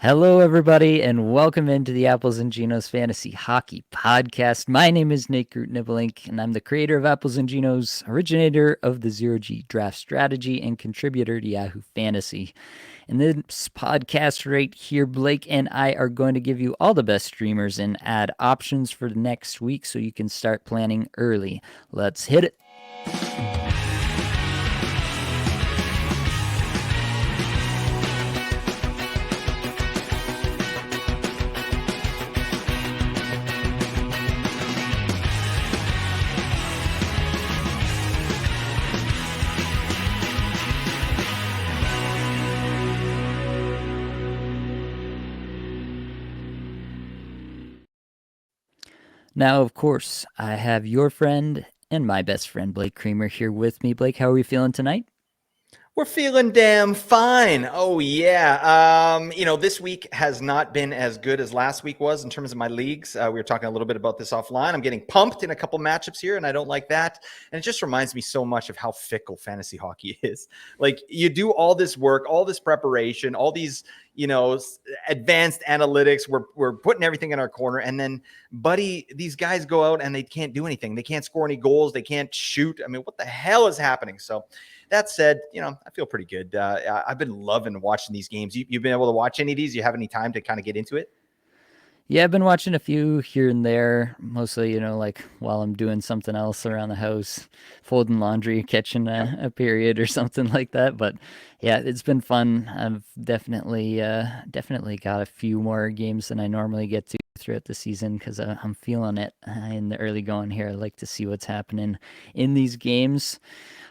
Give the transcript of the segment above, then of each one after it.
Hello, everybody, and welcome into the Apples and Ginos Fantasy Hockey Podcast. My name is Nate Groot-Nibelink, and I'm the creator of Apples and Ginos, originator of the Zero-G Draft Strategy, and contributor to Yahoo Fantasy. In this podcast right here, Blake and I are going to give you all the best streamers and ad options for the next week so you can start planning early. Let's hit it. Now, of course, I have your friend and my best friend, Blake Creamer, here with me. Blake, how are we feeling tonight? We're feeling damn fine. Oh, yeah. This week has not been as good as last week was in terms of my leagues. We were talking a little bit about this offline. I'm getting pumped in a couple matchups here, and I don't like that. And it just reminds me so much of how fickle fantasy hockey is. Like, you do all this work, all this preparation, all these, advanced analytics. We're putting everything in our corner. And then, buddy, these guys go out and they can't do anything. They can't score any goals. They can't shoot. I mean, what the hell is happening? So, that said, I feel pretty good. I've been loving watching these games. You've been able to watch any of these? You have any time to kind of get into it? Yeah, I've been watching a few here and there, mostly, like while I'm doing something else around the house, folding laundry, catching a period or something like that. But yeah, it's been fun. I've definitely got a few more games than I normally get to throughout the season because I'm feeling it in the early going here. I like to see what's happening in these games.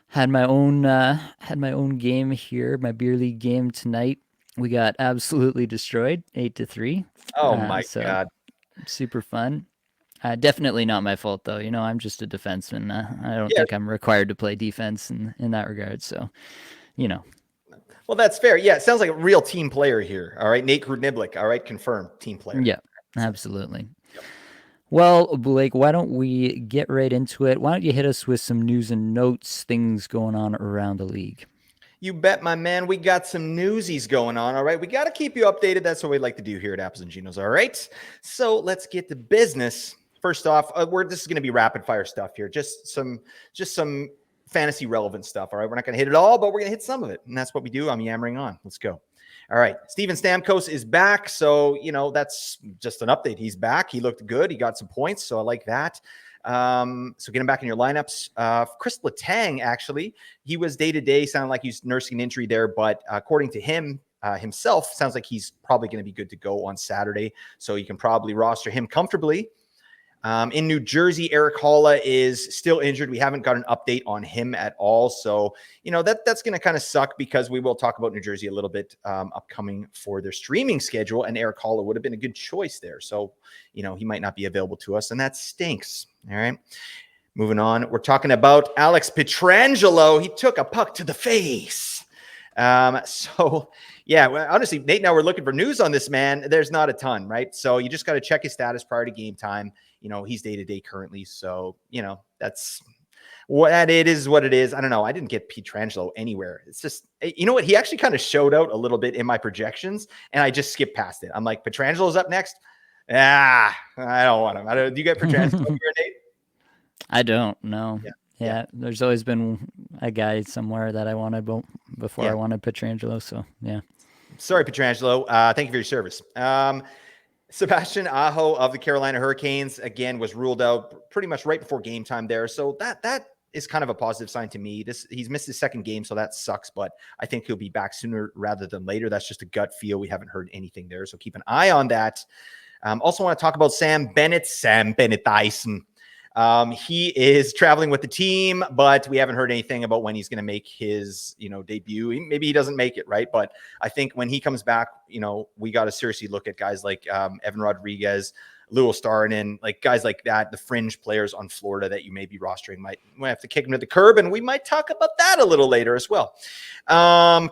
Had my own game here, my beer league game tonight. We got absolutely destroyed, 8-3. Oh my God. Super fun. Definitely not my fault though. I'm just a defenseman. I don't Yeah. think I'm required to play defense in that regard. So, Well, that's fair. Yeah, it sounds like a real team player here. All right, Nate Groot-Nibelink. All right, confirmed team player. Yeah, absolutely. Yep. Well, Blake, why don't we get right into it? Why don't you hit us with some news and notes, things going on around the league? You bet, my man. We got some newsies going on. All right. We got to keep you updated. That's what we like to do here at Apples and Ginos. All right. So let's get to business. First off, this is going to be rapid fire stuff here. Just some fantasy relevant stuff. All right. We're not going to hit it all, but we're going to hit some of it. And that's what we do. I'm yammering on. Let's go. All right. Steven Stamkos is back. So, that's just an update. He's back. He looked good. He got some points. So I like that. So get him back in your lineups. Chris Letang, actually, he was day-to-day, sounded like he's nursing an injury there, but according to him, himself, sounds like he's probably going to be good to go on Saturday. So you can probably roster him comfortably. In New Jersey, Eric Holla is still injured. We haven't got an update on him at all. So, that's going to kind of suck because we will talk about New Jersey a little bit upcoming for their streaming schedule. And Eric Holla would have been a good choice there. So, he might not be available to us, and that stinks. All right. Moving on. We're talking about Alex Pietrangelo. He took a puck to the face. Yeah, well, honestly, Nate and I were looking for news on this man. There's not a ton, right? So you just got to check his status prior to game time. He's day-to-day currently. So, that's what it is, what it is. I don't know. I didn't get Pietrangelo anywhere. It's just, you know what? He actually kind of showed out a little bit in my projections, and I just skipped past it. I'm like, Pietrangelo's up next. I don't want him. Do you get Pietrangelo here, Nate? I don't know. Yeah, there's always been a guy somewhere that I wanted before I wanted Pietrangelo. So, yeah. Sorry, Pietrangelo. Thank you for your service. Sebastian Aho of the Carolina Hurricanes, again, was ruled out pretty much right before game time there. So that is kind of a positive sign to me. He's missed his second game, so that sucks, but I think he'll be back sooner rather than later. That's just a gut feel. We haven't heard anything there, so keep an eye on that. Also want to talk about Sam Bennett Dyson. He is traveling with the team, but we haven't heard anything about when he's going to make his, debut. Maybe he doesn't make it, right? But I think when he comes back, we got to seriously look at guys like Evan Rodriguez, Lewis Starnin, like guys like that, the fringe players on Florida that you may be rostering might have to kick him to the curb, and we might talk about that a little later as well.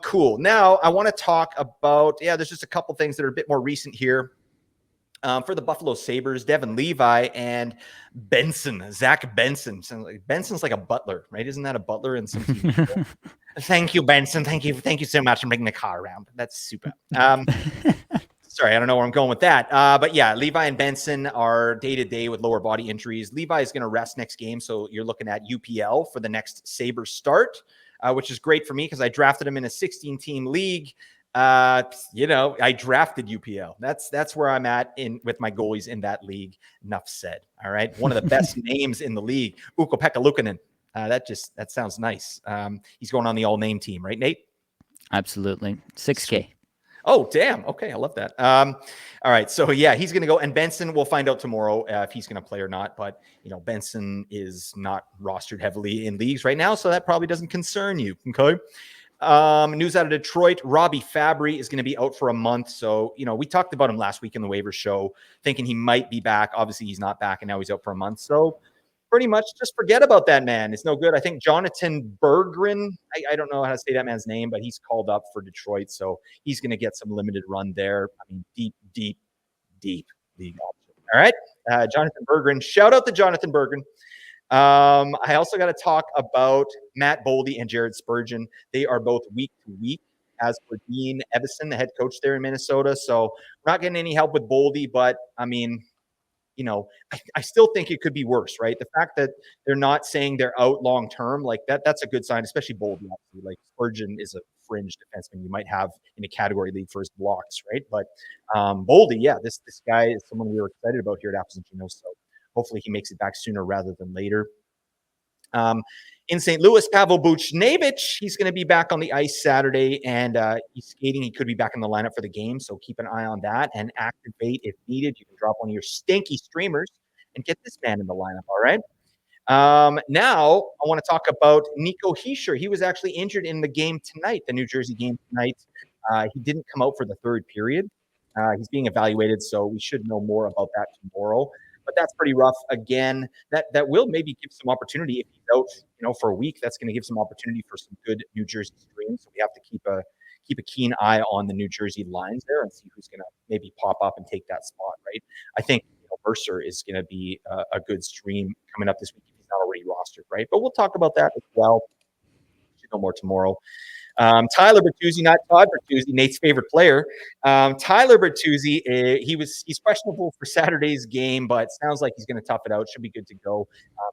Cool. Now I want to talk about, there's just a couple things that are a bit more recent here. For the Buffalo Sabres, Devin Levi and Zach Benson. Benson's like a butler, right? Isn't that a butler in some TV show? Thank you, Benson. Thank you so much for bringing the car around. That's super. Sorry Sorry, I don't know where I'm going with that. But yeah, Levi and Benson are day to day with lower body injuries. Levi is going to rest next game, so you're looking at UPL for the next Sabres start, which is great for me because I drafted him in a 16-team league. I drafted UPL. That's where I'm at with my goalies in that league. Enough said. All right, one of the best names in the league, Ukko-Pekka Luukkonen. That sounds nice. He's going on the all name team, right, Nate? Absolutely. 6K. Oh, damn. Okay, I love that. All right, so yeah, he's going to go, and Benson, we'll find out tomorrow if he's going to play or not. But Benson is not rostered heavily in leagues right now, so that probably doesn't concern you. Okay. News out of Detroit: Robbie Fabry is going to be out for a month. So we talked about him last week in the waiver show, thinking he might be back. Obviously, he's not back, and now he's out for a month. So pretty much just forget about that man. It's no good. I think Jonathan Berggren, I don't know how to say that man's name, but he's called up for Detroit. So he's going to get some limited run there. I mean, deep league option. All right. Jonathan Berggren. Shout out to Jonathan Berggren. I also got to talk about Matt Boldy and Jared Spurgeon. They are both week to week, as for Dean Evison, the head coach there in Minnesota. So we're not getting any help with Boldy, but I mean, I still think it could be worse, right? The fact that they're not saying they're out long term, like that's a good sign, especially Boldy. Obviously. Like Spurgeon is a fringe defenseman you might have in a category league for his blocks, right? But Boldy, yeah, this guy is someone we were excited about here at Apples and Chinos. So hopefully he makes it back sooner rather than later. In St. Louis, Pavel Buchnevich, he's going to be back on the ice Saturday, and he's skating. He could be back in the lineup for the game, so keep an eye on that and activate if needed. You can drop one of your stinky streamers and get this man in the lineup, all right? Now, I want to talk about Nico Hischier. He was actually injured in the game tonight, the New Jersey game tonight. He didn't come out for the third period. He's being evaluated, so we should know more about that tomorrow. But that's pretty rough. Again, that will maybe give some opportunity if he's out, for a week. That's going to give some opportunity for some good New Jersey streams. So we have to keep a keen eye on the New Jersey lines there and see who's going to maybe pop up and take that spot. Right? I think Mercer is going to be a good stream coming up this week if he's not already rostered. Right? But we'll talk about that as well. Should know more tomorrow. Tyler Bertuzzi, not Todd Bertuzzi, Nate's favorite player. Tyler Bertuzzi, he's questionable for Saturday's game, but sounds like he's going to tough it out. Should be good to go.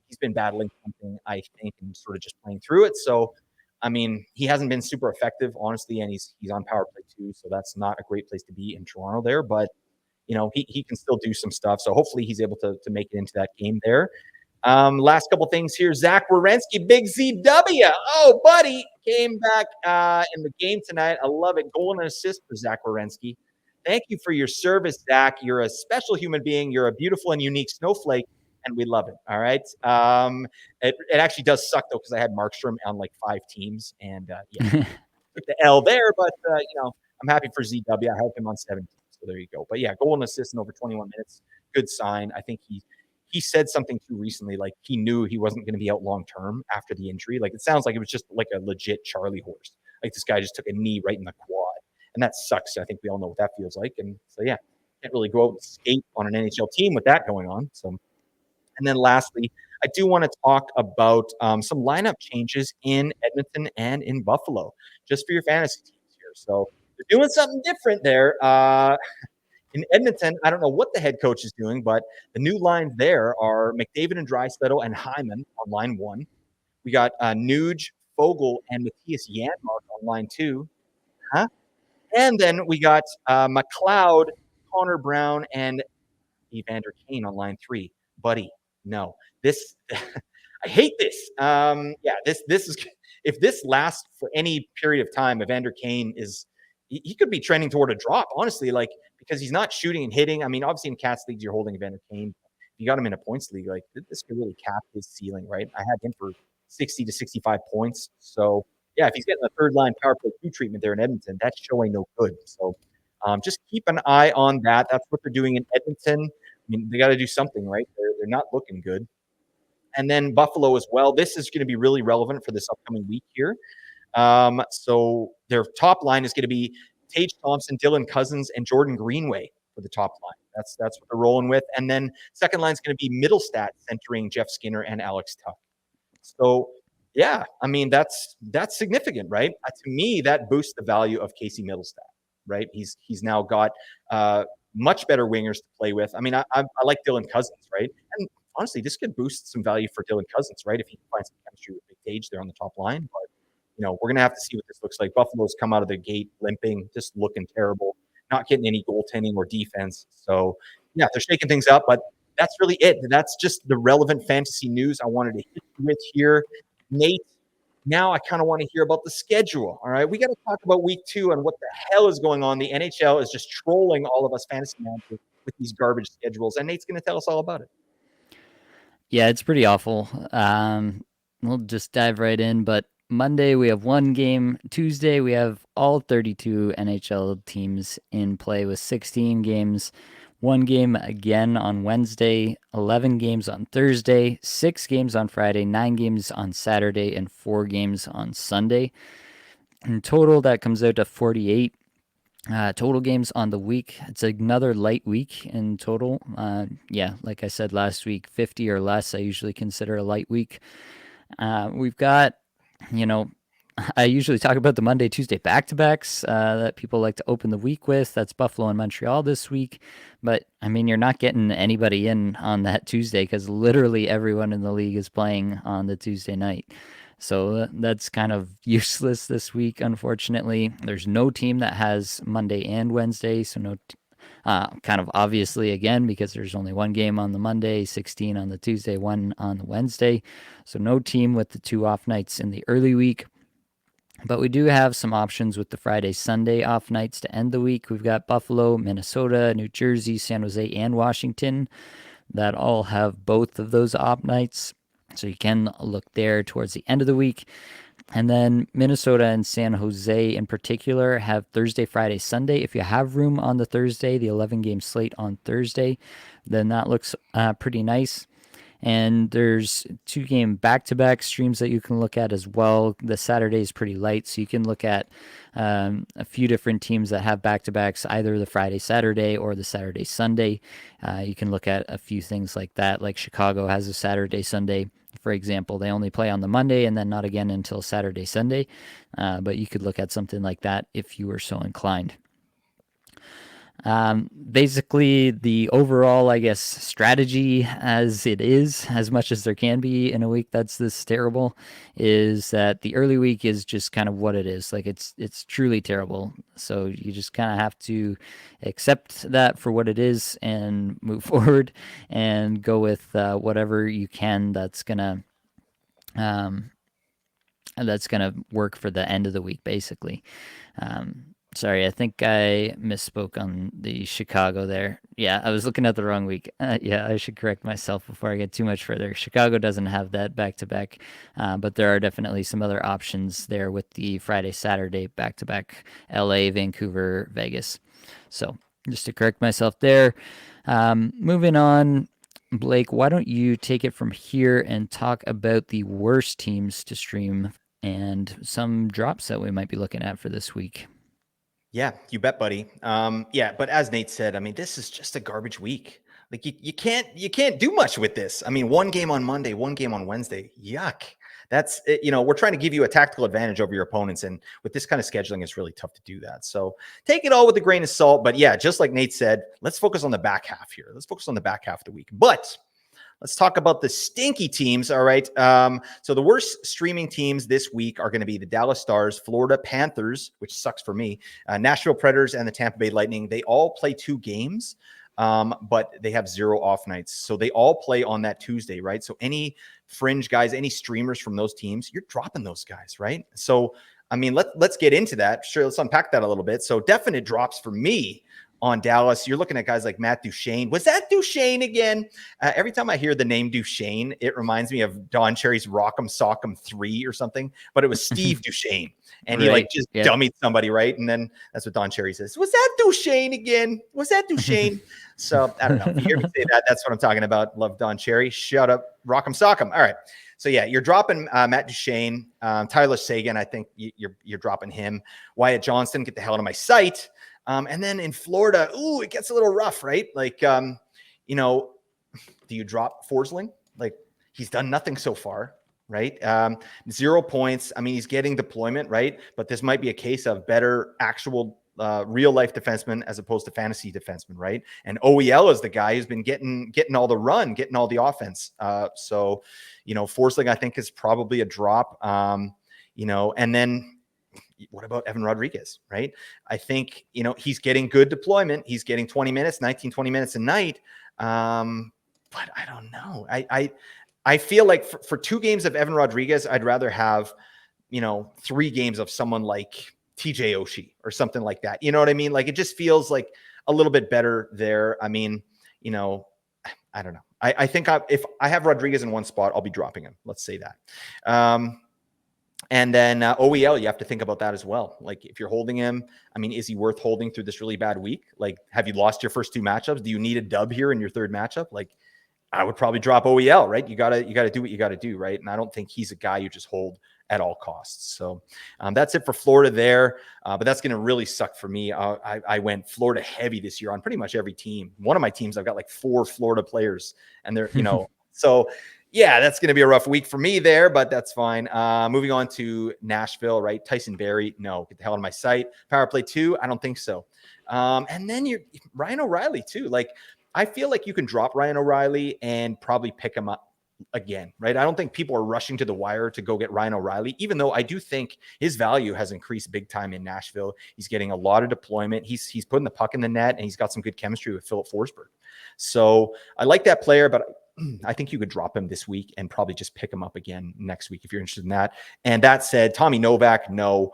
He's been battling something, I think, and sort of just playing through it. So, I mean, he hasn't been super effective, honestly, and he's on power play too. So that's not a great place to be in Toronto there, but he can still do some stuff. So hopefully he's able to make it into that game there. Last couple things here. Zach Werenski, big ZW. Oh, buddy, came back in the game tonight. I love it. Goal and assist for Zach Werenski. Thank you for your service, Zach. You're a special human being. You're a beautiful and unique snowflake, and we love it. All right. It actually does suck, though, because I had Markstrom on like 5 teams, and took the L there, but, I'm happy for ZW. I have him on 7 teams, so there you go. But, yeah, goal and assist in over 21 minutes. Good sign. I think he said something too recently, like he knew he wasn't going to be out long term after the injury. Like it sounds like it was just like a legit Charlie horse. Like this guy just took a knee right in the quad, and that sucks. I think we all know what that feels like. And so yeah, can't really go out and skate on an NHL team with that going on. So, and then lastly, I do want to talk about some lineup changes in Edmonton and in Buffalo, just for your fantasy teams here. So they're doing something different there. In Edmonton, I don't know what the head coach is doing, but the new lines there are McDavid and Draisaitl and Hyman on line 1. We got Nuge, Fogel, and Matthias Janmark on line 2. Huh? And then we got McLeod, Connor Brown, and Evander Kane on line 3. Buddy, no. This I hate this. This is if this lasts for any period of time, Evander Kane he could be trending toward a drop, honestly, like because he's not shooting and hitting. I mean, obviously in cats leagues you're holding Evander Kane. If you got him in a points league, like this could really cap his ceiling, right? I had him for 60 to 65 points. So yeah, if he's getting a third line power play 2 treatment there in Edmonton, that's showing no good. So just keep an eye on that. That's what they're doing in Edmonton. I mean, they got to do something, right? They're not looking good. And then Buffalo as well. This is going to be really relevant for this upcoming week here. So their top line is going to be Tage Thompson, Dylan Cousins, and Jordan Greenway for the top line. That's what they're rolling with. And then second line is going to be Middlestat centering Jeff Skinner and Alex Tuch. So yeah, I mean that's significant, right? To me, that boosts the value of Casey Middlestat. right? He's now got much better wingers to play with. I mean, I like Dylan Cousins, right? And honestly, this could boost some value for Dylan Cousins, right? If he can find some chemistry with Big Tage there on the top line. But, we're going to have to see what this looks like. Buffalo's come out of the gate limping, just looking terrible, not getting any goaltending or defense. So, yeah, they're shaking things up, but that's really it. That's just the relevant fantasy news I wanted to hit you with here. Nate, now I kind of want to hear about the schedule. All right. We got to talk about week 2 and what the hell is going on. The NHL is just trolling all of us fantasy managers with these garbage schedules. And Nate's going to tell us all about it. Yeah, it's pretty awful. We'll just dive right in. But Monday we have one game. Tuesday we have all 32 NHL teams in play with 16 games. One game again on Wednesday, 11 games on Thursday, 6 games on Friday, 9 games on Saturday, and 4 games on Sunday. In total, that comes out to 48 total games on the week. It's another light week in total. Yeah, like I said last week, 50 or less, I usually consider a light week. We've got, you know, I usually talk about the Monday, Tuesday back to backs that people like to open the week with. That's Buffalo and Montreal this week. But I mean, you're not getting anybody in on that Tuesday because literally everyone in the league is playing on the Tuesday night. So that's kind of useless this week, unfortunately. There's no team that has Monday and Wednesday. So no, kind of obviously again, because there's only one game on the Monday, 16 on the Tuesday, one on the Wednesday. So no team with the 2 off nights in the early week. But we do have some options with the Friday, Sunday off nights to end the week. We've got Buffalo, Minnesota, New Jersey, San Jose, and Washington that all have both of those off nights. So you can look there towards the end of the week. And then Minnesota and San Jose in particular have Thursday, Friday, Sunday. If you have room on the Thursday, the 11-game slate on Thursday, then that looks pretty nice. And there's 2-game back-to-back streams that you can look at as well. The Saturday is pretty light, so you can look at a few different teams that have back-to-backs, either the Friday, Saturday, or the Saturday, Sunday. You can look at a few things like that, like Chicago has a Saturday, Sunday. For example, they only play on the Monday and then not again until Saturday, Sunday. But you could look at something like that if you were so inclined. Basically, the overall, I guess, strategy as it is, as much as there can be in a week that's this terrible, is that the early week is just kind of what it is. Like it's truly terrible. So you just kind of have to accept that for what it is and move forward and go with whatever you can um, that's gonna work for the end of the week, basically. Sorry, I think I misspoke on the Chicago there. Yeah, I was looking at the wrong week. Yeah, I should correct myself before I get too much further. Chicago doesn't have that back to back, but there are definitely some other options there with the Friday, Saturday back to back LA, Vancouver, Vegas. So just to correct myself there. Moving on, Blake, why don't you take it from here and talk about the worst teams to stream and some drops that we might be looking at for this week? Yeah, you bet, buddy. Yeah, but as Nate said, I mean, this is just a garbage week. Like you can't do much with this. I mean, one game on Monday, one game on Wednesday. Yuck. That's it, we're trying to give you a tactical advantage over your opponents, and with this kind of scheduling, it's really tough to do that. So take it all with a grain of salt. But yeah, just like Nate said, let's focus on the back half here. Let's focus on the back half of the week. But let's talk about the stinky teams. All right. So the worst streaming teams this week are going to be the Dallas Stars, Florida Panthers, which sucks for me, Nashville Predators, and the Tampa Bay Lightning. They all play 2 games, but they have 0 off nights. So they all play on that Tuesday, right? So any fringe guys, any streamers from those teams, you're dropping those guys, right? So, I mean, let's get into that. Sure, let's unpack that a little bit. So definite drops for me on Dallas. You're looking at guys like Matt Duchene. Was that Duchene again? Every time I hear the name Duchene, it reminds me of Don Cherry's Rock'em Sock'em 3 or something, but it was Steve Duchene. And he like just dummied somebody, right? And then that's what Don Cherry says. Was that Duchene again? Was that Duchene? So I don't know. If you hear me say that, that's what I'm talking about. Love Don Cherry. Shut up. Rock'em Sock'em. All right. So yeah, you're dropping Matt Duchene, Tyler Seguin. I think you're dropping him. Wyatt Johnston, get the hell out of my sight. And then in Florida, it gets a little rough, right? Like, do you drop Forsling? Like, he's done nothing so far, right? 0 points. I mean, he's getting deployment, right? But this might be a case of better actual real life defenseman as opposed to fantasy defenseman, right? And OEL is the guy who's been getting all the run, getting all the offense. So, Forsling, I think, is probably a drop. And then what about Evan Rodriguez, right? I think, he's getting good deployment. He's getting 20 minutes, 19, 20 minutes a night. But I don't know. I feel like for 2 games of Evan Rodriguez, I'd rather have, 3 games of someone like TJ Oshie or something like that. You know what I mean? Like, it just feels like a little bit better there. I mean, I don't know. I think if I have Rodriguez in one spot, I'll be dropping him. Let's say that. And then OEL, you have to think about that as well. Like, if you're holding him, I mean, is he worth holding through this really bad week? Like, have you lost your first 2 matchups? Do you need a dub here in your 3rd matchup? Like, I would probably drop OEL, right? You gotta do what you gotta do, right? And I don't think he's a guy you just hold at all costs. So that's it for Florida there. But that's going to really suck for me. I went Florida heavy this year on pretty much every team. One of my teams, I've got like 4 Florida players, and they're, so yeah, that's going to be a rough week for me there, but that's fine. Moving on to Nashville, right? Tyson Barrie, no, get the hell out of my sight. Power play 2, I don't think so. And then you're Ryan O'Reilly too. Like, I feel like you can drop Ryan O'Reilly and probably pick him up again, right? I don't think people are rushing to the wire to go get Ryan O'Reilly, even though I do think his value has increased big time in Nashville. He's getting a lot of deployment. He's putting the puck in the net, and he's got some good chemistry with Philip Forsberg. So I like that player, but I think you could drop him this week and probably just pick him up again next week if you're interested in that. And that said, Tommy Novak, no,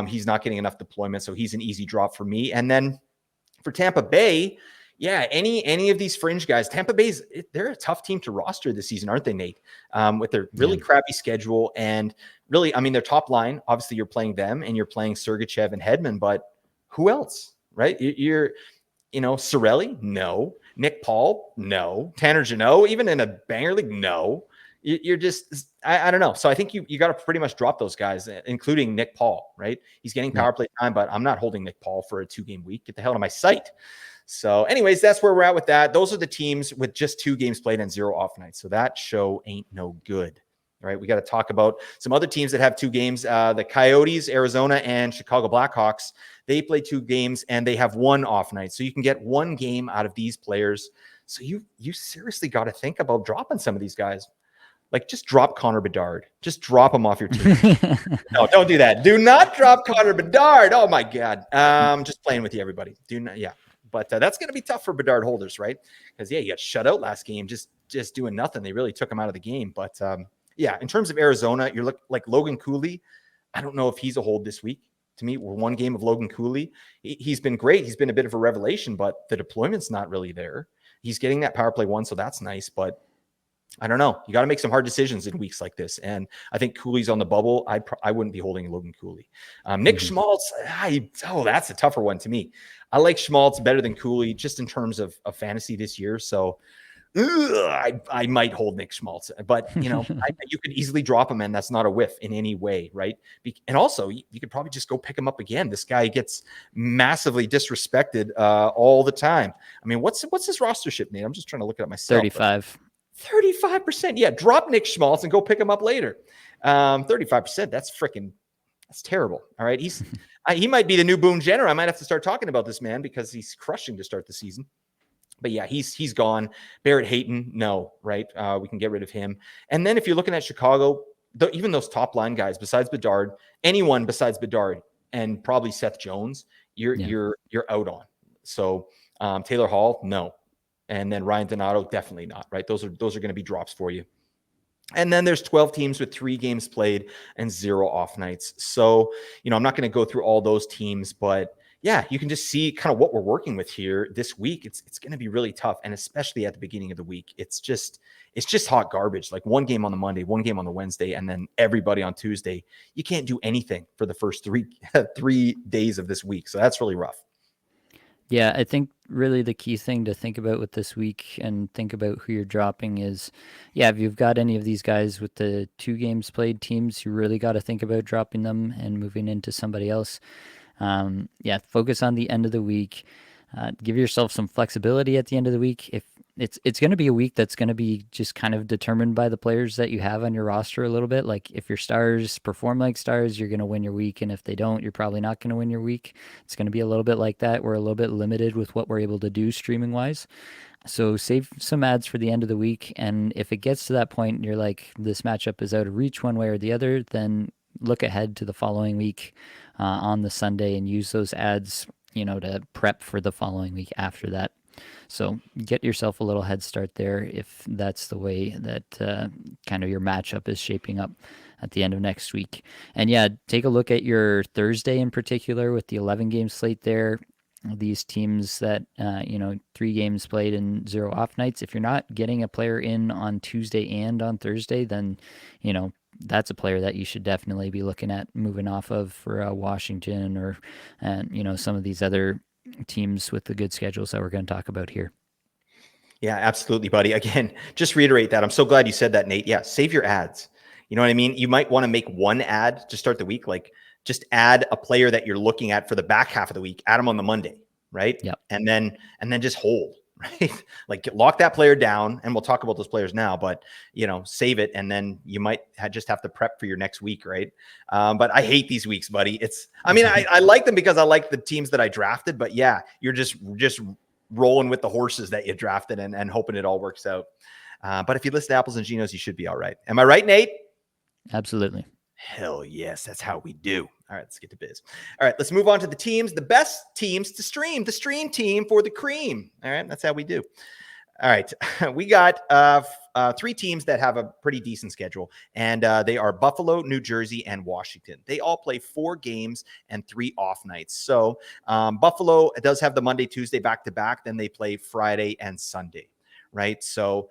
he's not getting enough deployment, so he's an easy drop for me. And then for Tampa Bay, yeah, any of these fringe guys, Tampa Bay's, they're a tough team to roster this season, aren't they, Nate? With their really crappy schedule, and really, I mean, their top line, obviously you're playing them and you're playing Sergachev and Hedman, but who else, right? You're Cirelli? No. Nick Paul? No. Tanner Jeannot, even in a banger league? No. You're just, I don't know. So I think you got to pretty much drop those guys, including Nick Paul, right? He's getting power play time, but I'm not holding Nick Paul for a 2-game week. Get the hell out of my sight. So anyways, that's where we're at with that. Those are the teams with just 2 games played and 0 off nights. So that show ain't no good. All right. We got to talk about some other teams that have 2 games. The Coyotes, Arizona, and Chicago Blackhawks. They play 2 games and they have 1 off night. So you can get 1 game out of these players. So you seriously got to think about dropping some of these guys. Like, just drop Connor Bedard. Just drop him off your team. No, don't do that. Do not drop Connor Bedard. Oh my God. Just playing with you, everybody. Do not. Yeah. But that's going to be tough for Bedard holders, right? Because, yeah, you got shut out last game, just doing nothing. They really took him out of the game. But, yeah, in terms of Arizona, you're like Logan Cooley. I don't know if he's a hold this week. To me, we're 1 game of Logan Cooley. He's been great. He's been a bit of a revelation, but the deployment's not really there. He's getting that power play 1, so that's nice. But I don't know. You got to make some hard decisions in weeks like this. And I think Cooley's on the bubble. I wouldn't be holding Logan Cooley. Nick Schmaltz, that's a tougher one to me. I like Schmaltz better than Cooley just in terms of fantasy this year. So I might hold Nick Schmaltz. But, you could easily drop him, and that's not a whiff in any way, right? And also, you could probably just go pick him up again. This guy gets massively disrespected all the time. I mean, what's his rostership, Nate? I'm just trying to look it up myself. 35. 35%. Yeah, drop Nick Schmaltz and go pick him up later. 35%. That's terrible. All right. He might be the new Boone Jenner. I might have to start talking about this man because he's crushing to start the season. But yeah, he's gone. Barrett Hayton, no, right? We can get rid of him. And then if you're looking at Chicago, even those top line guys, besides Bedard, anyone besides Bedard and probably Seth Jones, you're out on. So Taylor Hall, no. And then Ryan Donato, definitely not, right? Those are going to be drops for you. And then there's 12 teams with 3 games played and 0 off nights. So, I'm not going to go through all those teams, but yeah, you can just see kind of what we're working with here this week. It's going to be really tough. And especially at the beginning of the week, it's just hot garbage. Like 1 game on the Monday, 1 game on the Wednesday, and then everybody on Tuesday. You can't do anything for the first 3 days of this week. So that's really rough. Yeah, I think really the key thing to think about with this week and think about who you're dropping is, if you've got any of these guys with the 2 games played teams, you really got to think about dropping them and moving into somebody else. Focus on the end of the week. Give yourself some flexibility at the end of the week. it's going to be a week that's going to be just kind of determined by the players that you have on your roster a little bit. Like if your stars perform like stars, you're going to win your week, and if they don't, you're probably not going to win your week. It's going to be a little bit like that. We're a little bit limited with what we're able to do streaming wise. So save some ads for the end of the week, and if it gets to that point and you're like this matchup is out of reach one way or the other, then look ahead to the following week on the Sunday and use those ads, to prep for the following week after that. So get yourself a little head start there if that's the way that kind of your matchup is shaping up at the end of next week. And yeah, take a look at your Thursday in particular with the 11 game slate there. These teams that, 3 games played and 0 off nights. If you're not getting a player in on Tuesday and on Thursday, then, that's a player that you should definitely be looking at moving off of for Washington or, some of these other teams with the good schedules that we're going to talk about here. Yeah, absolutely, buddy. Again, just reiterate that. I'm so glad you said that, Nate. Yeah, save your ads. You know what I mean? You might want to make one ad to start the week. Like just add a player that you're looking at for the back half of the week, add them on the Monday, right? Yep. And then just hold, right? Like lock that player down, and we'll talk about those players now, but save it. And then you might just have to prep for your next week, right? But I hate these weeks, buddy. I like them because I like the teams that I drafted, but yeah, you're just rolling with the horses that you drafted and hoping it all works out. But if you listen to Apples and Genos, you should be all right. Am I right, Nate? Absolutely. Hell yes, that's how we do. All right, let's get to biz. All right, let's move on to the teams, the best teams to stream, the stream team for the cream. All right, that's how we do. All right, we got 3 teams that have a pretty decent schedule, and they are Buffalo, New Jersey, and Washington. They all play 4 games and 3 off nights. So Buffalo does have the Monday, Tuesday back-to-back. Then they play Friday and Sunday, right? So,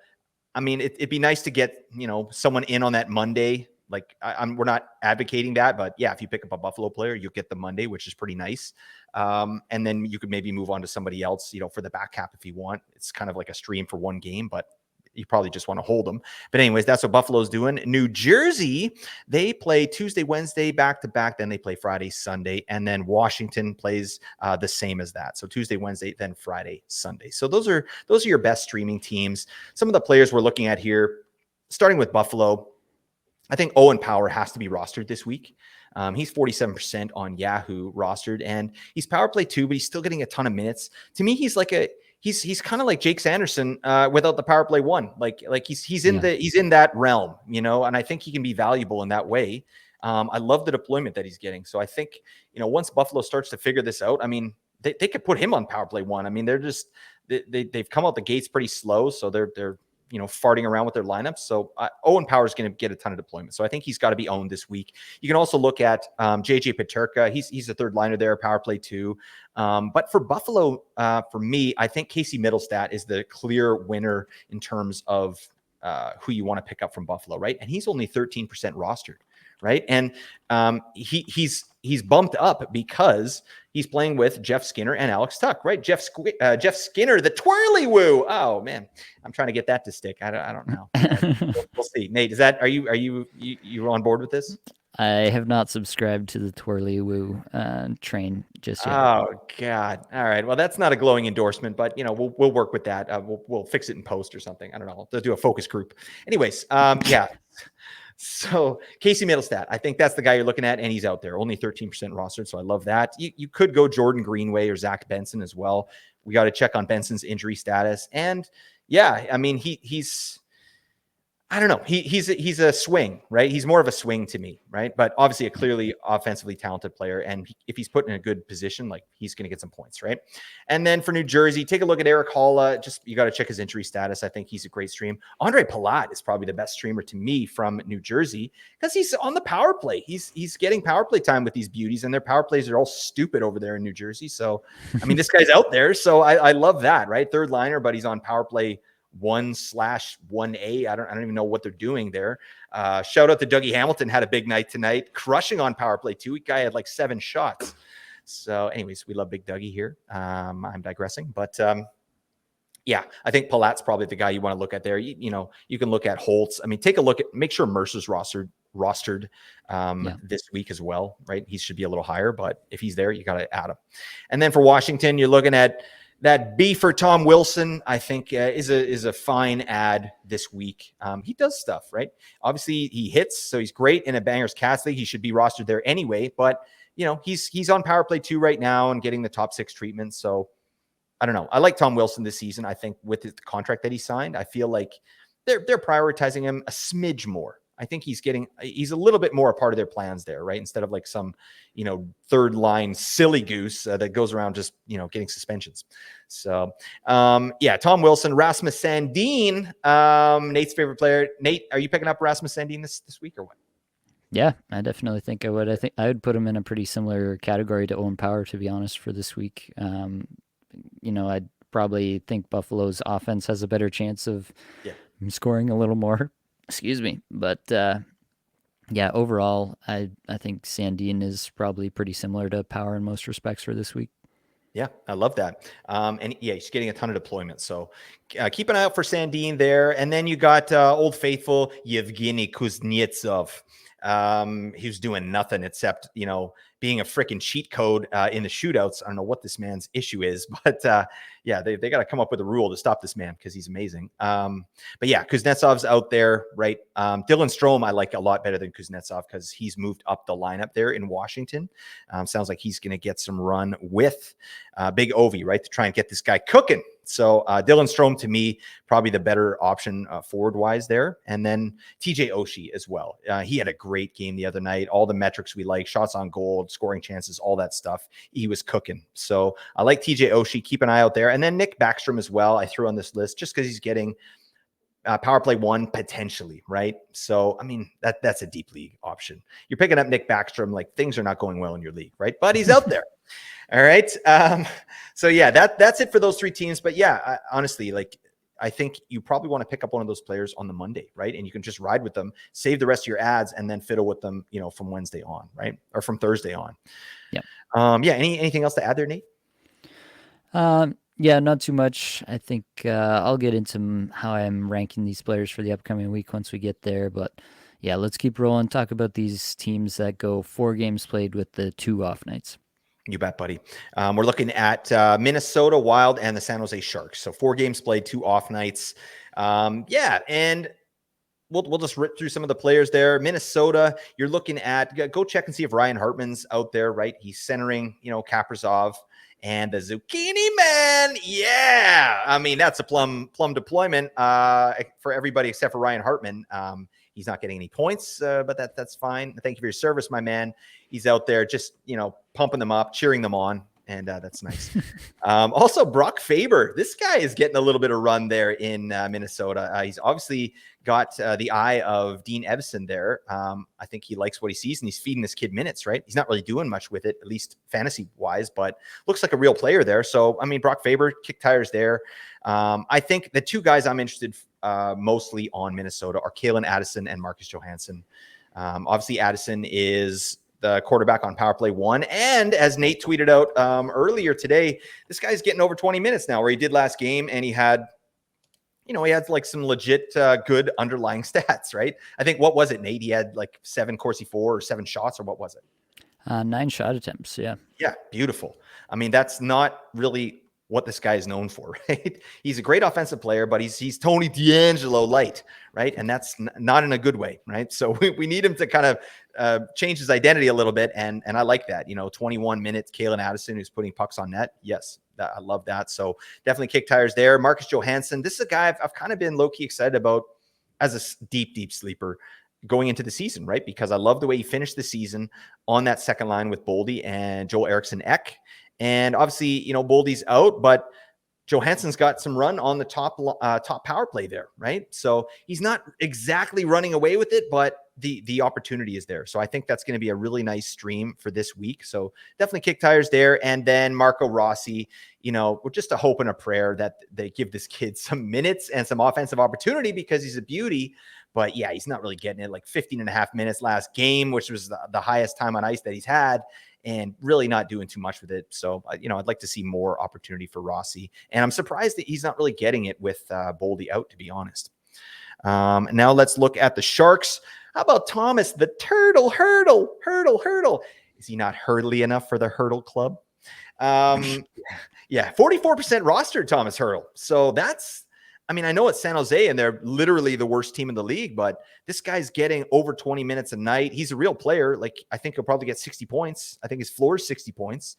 I mean, it'd be nice to get, someone in on that Monday. Like we're not advocating that, but yeah, if you pick up a Buffalo player, you'll get the Monday, which is pretty nice. And then you could maybe move on to somebody else, for the back half if you want. It's kind of like a stream for one game, but you probably just want to hold them. But anyways, that's what Buffalo's doing. New Jersey, they play Tuesday, Wednesday back to back. Then they play Friday, Sunday, and then Washington plays the same as that. So Tuesday, Wednesday, then Friday, Sunday. So those are your best streaming teams. Some of the players we're looking at here, starting with Buffalo. I think Owen Power has to be rostered this week. He's 47% on Yahoo rostered, and he's power play too, but he's still getting a ton of minutes. To me, he's like he's kind of like Jake Sanderson without the power play 1. Like he's in that realm, and I think he can be valuable in that way. I love the deployment that he's getting. So I think, once Buffalo starts to figure this out, I mean, they could put him on power play 1. I mean, they're just they've come out the gates pretty slow, so they're farting around with their lineups. So Owen Power is going to get a ton of deployment. So I think he's got to be owned this week. You can also look at JJ Peterka. He's a third liner there, power play 2. But for Buffalo, for me, I think Casey Middlestat is the clear winner in terms of who you want to pick up from Buffalo, right? And he's only 13% rostered, right? And he's bumped up because he's playing with Jeff Skinner and Alex Tuck, right? Jeff Skinner, the twirly woo. Oh man, I'm trying to get that to stick. I don't know. We'll see. Nate, are you on board with this? I have not subscribed to the twirly woo train just yet. Oh God! All right. Well, that's not a glowing endorsement, but we'll work with that. We'll fix it in post or something. I don't know. They'll do a focus group. Anyways, yeah. So Casey Middlestat, I think that's the guy you're looking at, and he's out there, only 13% rostered. So I love that. You could go Jordan Greenway or Zach Benson as well. We got to check on Benson's injury status, and yeah, I mean he's I don't know. He's a swing, right? He's more of a swing to me, right? But obviously a clearly offensively talented player. And if he's put in a good position, like he's going to get some points, right? And then for New Jersey, take a look at Eric Halla. You got to check his injury status. I think he's a great stream. Andre Palat is probably the best streamer to me from New Jersey because he's on the power play. He's getting power play time with these beauties, and their power plays are all stupid over there in New Jersey. So, I mean, this guy's out there. So I love that, right? Third liner, but he's on power play 1/1A. I don't even know what they're doing there. Shout out to Dougie Hamilton, had a big night tonight, crushing on power play 2. Guy had like 7 shots. So anyways, we love big Dougie here. I'm digressing, but yeah, I think Palat's probably the guy you want to look at there. You can look at Holtz. I mean, take a look at, make sure Mercer's rostered this week as well, right? He should be a little higher, but if he's there, you got to add him. And then for Washington, you're looking at that B for Tom Wilson, I think, is a fine ad this week. He does stuff, right? Obviously, he hits, so he's great in a Bangers Cast League. He should be rostered there anyway, but he's on power play 2 right now and getting the top 6 treatment. So I don't know. I like Tom Wilson this season. I think with the contract that he signed, I feel like they're prioritizing him a smidge more. I think he's a little bit more a part of their plans there, right? Instead of like some, third line silly goose that goes around just, getting suspensions. So, Tom Wilson, Rasmus Sandin, Nate's favorite player. Nate, are you picking up Rasmus Sandin this week or what? Yeah, I definitely think I would. I think I would put him in a pretty similar category to Owen Power, to be honest, for this week. I'd probably think Buffalo's offense has a better chance of scoring a little more. Excuse me, but yeah, overall, I think Sandine is probably pretty similar to Power in most respects for this week. Yeah, I love that. And yeah, he's getting a ton of deployment. So keep an eye out for Sandine there. And then you got Old Faithful Yevgeny Kuznetsov. He was doing nothing except, being a freaking cheat code in the shootouts. I don't know what this man's issue is, but they got to come up with a rule to stop this man because he's amazing. But yeah, Kuznetsov's out there, right? Dylan Strome I like a lot better than Kuznetsov because he's moved up the lineup there in Washington. Sounds like he's going to get some run with Big Ovi, right, to try and get this guy cooking. So Dylan Strome, to me, probably the better option forward-wise there. And then TJ Oshie as well. He had a great game the other night. All the metrics we like, shots on goal, scoring chances, all that stuff. He was cooking. So I like TJ Oshie. Keep an eye out there. And then Nick Backstrom as well, I threw on this list just because he's getting power play 1 potentially, right? So, I mean, that's a deep league option. You're picking up Nick Backstrom, like things are not going well in your league, right? But he's out there. All right. So yeah, that's it for those 3 teams. But yeah, honestly, I think you probably want to pick up one of those players on the Monday, right? And you can just ride with them, save the rest of your ads, and then fiddle with them, from Wednesday on, right? Or from Thursday on. Yeah. Anything else to add there, Nate? Yeah, not too much. I think I'll get into how I'm ranking these players for the upcoming week once we get there. But yeah, let's keep rolling. Talk about these teams that go 4 games played with the 2 off nights. You bet, buddy. We're looking at Minnesota Wild and the San Jose Sharks. So 4 games played, 2 off nights. And we'll just rip through some of the players there. Minnesota, you're looking at, go check and see if Ryan Hartman's out there, right? He's centering, Kaprizov and the Zucchini Man. Yeah. I mean, that's a plum deployment for everybody except for Ryan Hartman. He's not getting any points, but that's fine. Thank you for your service, my man. He's out there just, pumping them up, cheering them on, and that's nice. Also, Brock Faber. This guy is getting a little bit of run there in Minnesota. He's obviously got the eye of Dean Evason there. I think he likes what he sees, and he's feeding this kid minutes, right? He's not really doing much with it, at least fantasy-wise, but looks like a real player there. So, I mean, Brock Faber, kick tires there. I think the 2 guys I'm interested mostly on Minnesota are Kalen Addison and Marcus Johansson. Obviously, Addison is the quarterback on power play 1. And as Nate tweeted out earlier today, this guy's getting over 20 minutes now, where he did last game, and he had like some legit good underlying stats, right? I think, what was it, Nate? He had like 7 Corsi 4 or 7 shots, or what was it? 9 shot attempts. Yeah. Yeah. Beautiful. I mean, that's not really what this guy is known for, right? He's a great offensive player, but he's Tony DeAngelo light, right? And that's not in a good way, right? So we need him to kind of change his identity a little bit, and I like that. 21 minutes, Kalen Addison, who's putting pucks on net. Yes, I love that. So definitely kick tires there. Marcus Johansson, this is a guy I've kind of been low-key excited about as a deep sleeper going into the season, right? Because I love the way he finished the season on that second line with Boldy and Joel Eriksson Ek. And obviously, Boldy's out, but Johansson's got some run on the top power play there, right? So he's not exactly running away with it, but the opportunity is there. So I think that's going to be a really nice stream for this week. So definitely kick tires there. And then Marco Rossi, we're just a hope and a prayer that they give this kid some minutes and some offensive opportunity because he's a beauty. But yeah, he's not really getting it. Like 15 and a half minutes last game, which was the highest time on ice that he's had, and really not doing too much with it. So, I'd like to see more opportunity for Rossi. And I'm surprised that he's not really getting it with Boldy out, to be honest. Now let's look at the Sharks. How about Thomas, the Turtle Hurdle? Is he not hurdly enough for the Hurdle Club? Yeah, 44% rostered Thomas Hertl. So that's, I mean, I know it's San Jose and they're literally the worst team in the league, but this guy's getting over 20 minutes a night. He's a real player. Like, I think he'll probably get 60 points. I think his floor is 60 points.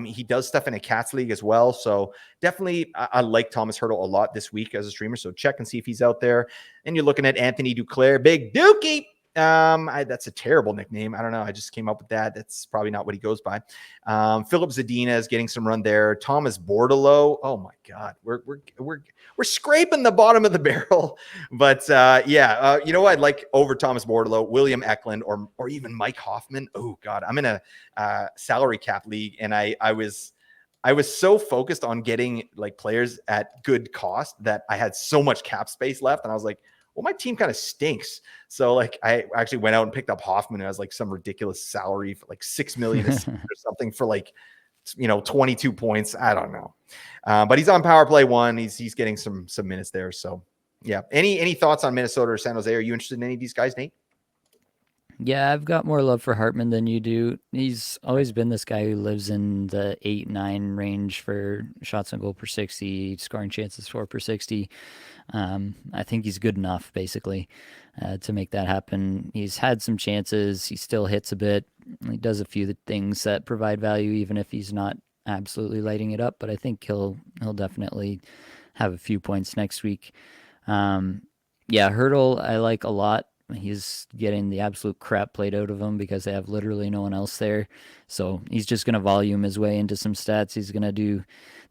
He does stuff in a Cats league as well. So definitely, I like Thomas Hertl a lot this week as a streamer. So check and see if he's out there. And you're looking at Anthony Duclair, Big Dookie. That's a terrible nickname. I don't know. I just came up with that. That's probably not what he goes by. Philip Zadina is getting some run there. Thomas Bordeleau. Oh my God, we're scraping the bottom of the barrel. But you know what? I'd like over Thomas Bordeleau, William Eklund, or even Mike Hoffman. Oh God, I'm in a salary cap league, and I was so focused on getting like players at good cost that I had so much cap space left, and I was like, well, my team kind of stinks. So like I actually went out and picked up Hoffman as like some ridiculous salary for like $6 million or something for like, 22 points. I don't know. But he's on power play 1. He's getting some minutes there. So yeah. Any thoughts on Minnesota or San Jose? Are you interested in any of these guys, Nate? Yeah, I've got more love for Hartman than you do. He's always been this guy who lives in the 8-9 range for shots on goal per 60, scoring chances for per 60. I think he's good enough, basically, to make that happen. He's had some chances. He still hits a bit. He does a few things that provide value, even if he's not absolutely lighting it up. But I think he'll definitely have a few points next week. Hurdle I like a lot. He's getting the absolute crap played out of him because they have literally no one else there. So he's just going to volume his way into some stats. He's going to do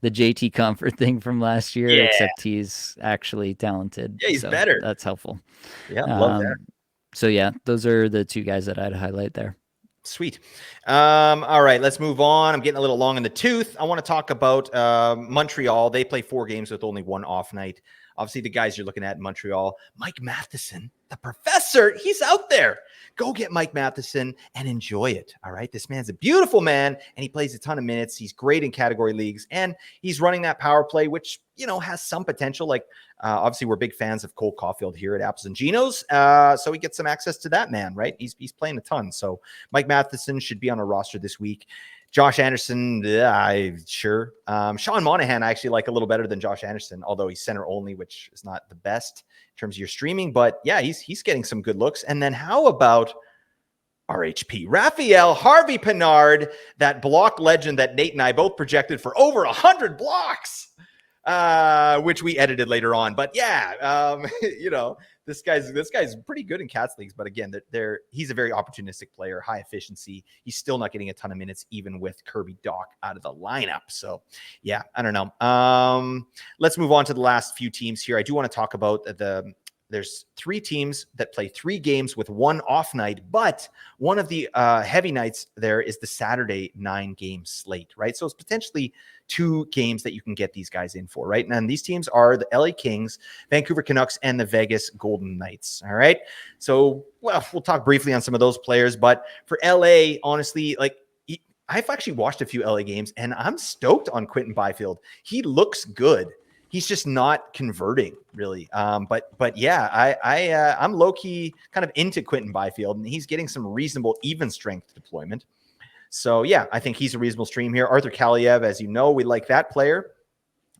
the JT Comfort thing from last year, Yeah. except he's actually talented. Yeah, he's so better. That's helpful. Yeah, love that. So yeah, those are the two guys that I'd highlight there. Sweet. All right, let's move on. I'm getting a little long in the tooth. I want to talk about Montreal. They play 4 games with only 1 off night. Obviously, the guys you're looking at in Montreal, Mike Matheson, the professor, he's out there. Go get Mike Matheson and enjoy it. All right. This man's a beautiful man and he plays a ton of minutes. He's great in category leagues and he's running that power play, which, has some potential. Like, obviously, we're big fans of Cole Caulfield here at Apples and Ginos. So he gets some access to that man, right? He's playing a ton. So Mike Matheson should be on a roster this week. Josh Anderson, sure. Sean Monahan, I actually like a little better than Josh Anderson, although he's center only, which is not the best in terms of your streaming. But yeah, he's getting some good looks. And then how about RHP? Raphael Harvey Pinard, that block legend that Nate and I both projected for over 100 blocks, which we edited later on. But yeah, this guy's pretty good in Cats leagues, but again, he's a very opportunistic player, high efficiency. He's still not getting a ton of minutes, even with Kirby Dach out of the lineup. So yeah, I don't know. Let's move on to the last few teams here. I do want to talk about there's 3 teams that play 3 games with 1 off night, but one of the heavy nights there is the Saturday 9-game slate, right? So it's potentially 2 games that you can get these guys in for, right? And these teams are the LA Kings, Vancouver Canucks, and the Vegas Golden Knights, all right? So, we'll talk briefly on some of those players, but for LA, honestly, like, I've actually watched a few LA games, and I'm stoked on Quentin Byfield. He looks good. He's just not converting really. But yeah, I'm low key kind of into Quentin Byfield, and he's getting some reasonable even strength deployment. So yeah, I think he's a reasonable stream here. Arthur Kaliev, as you know, we like that player.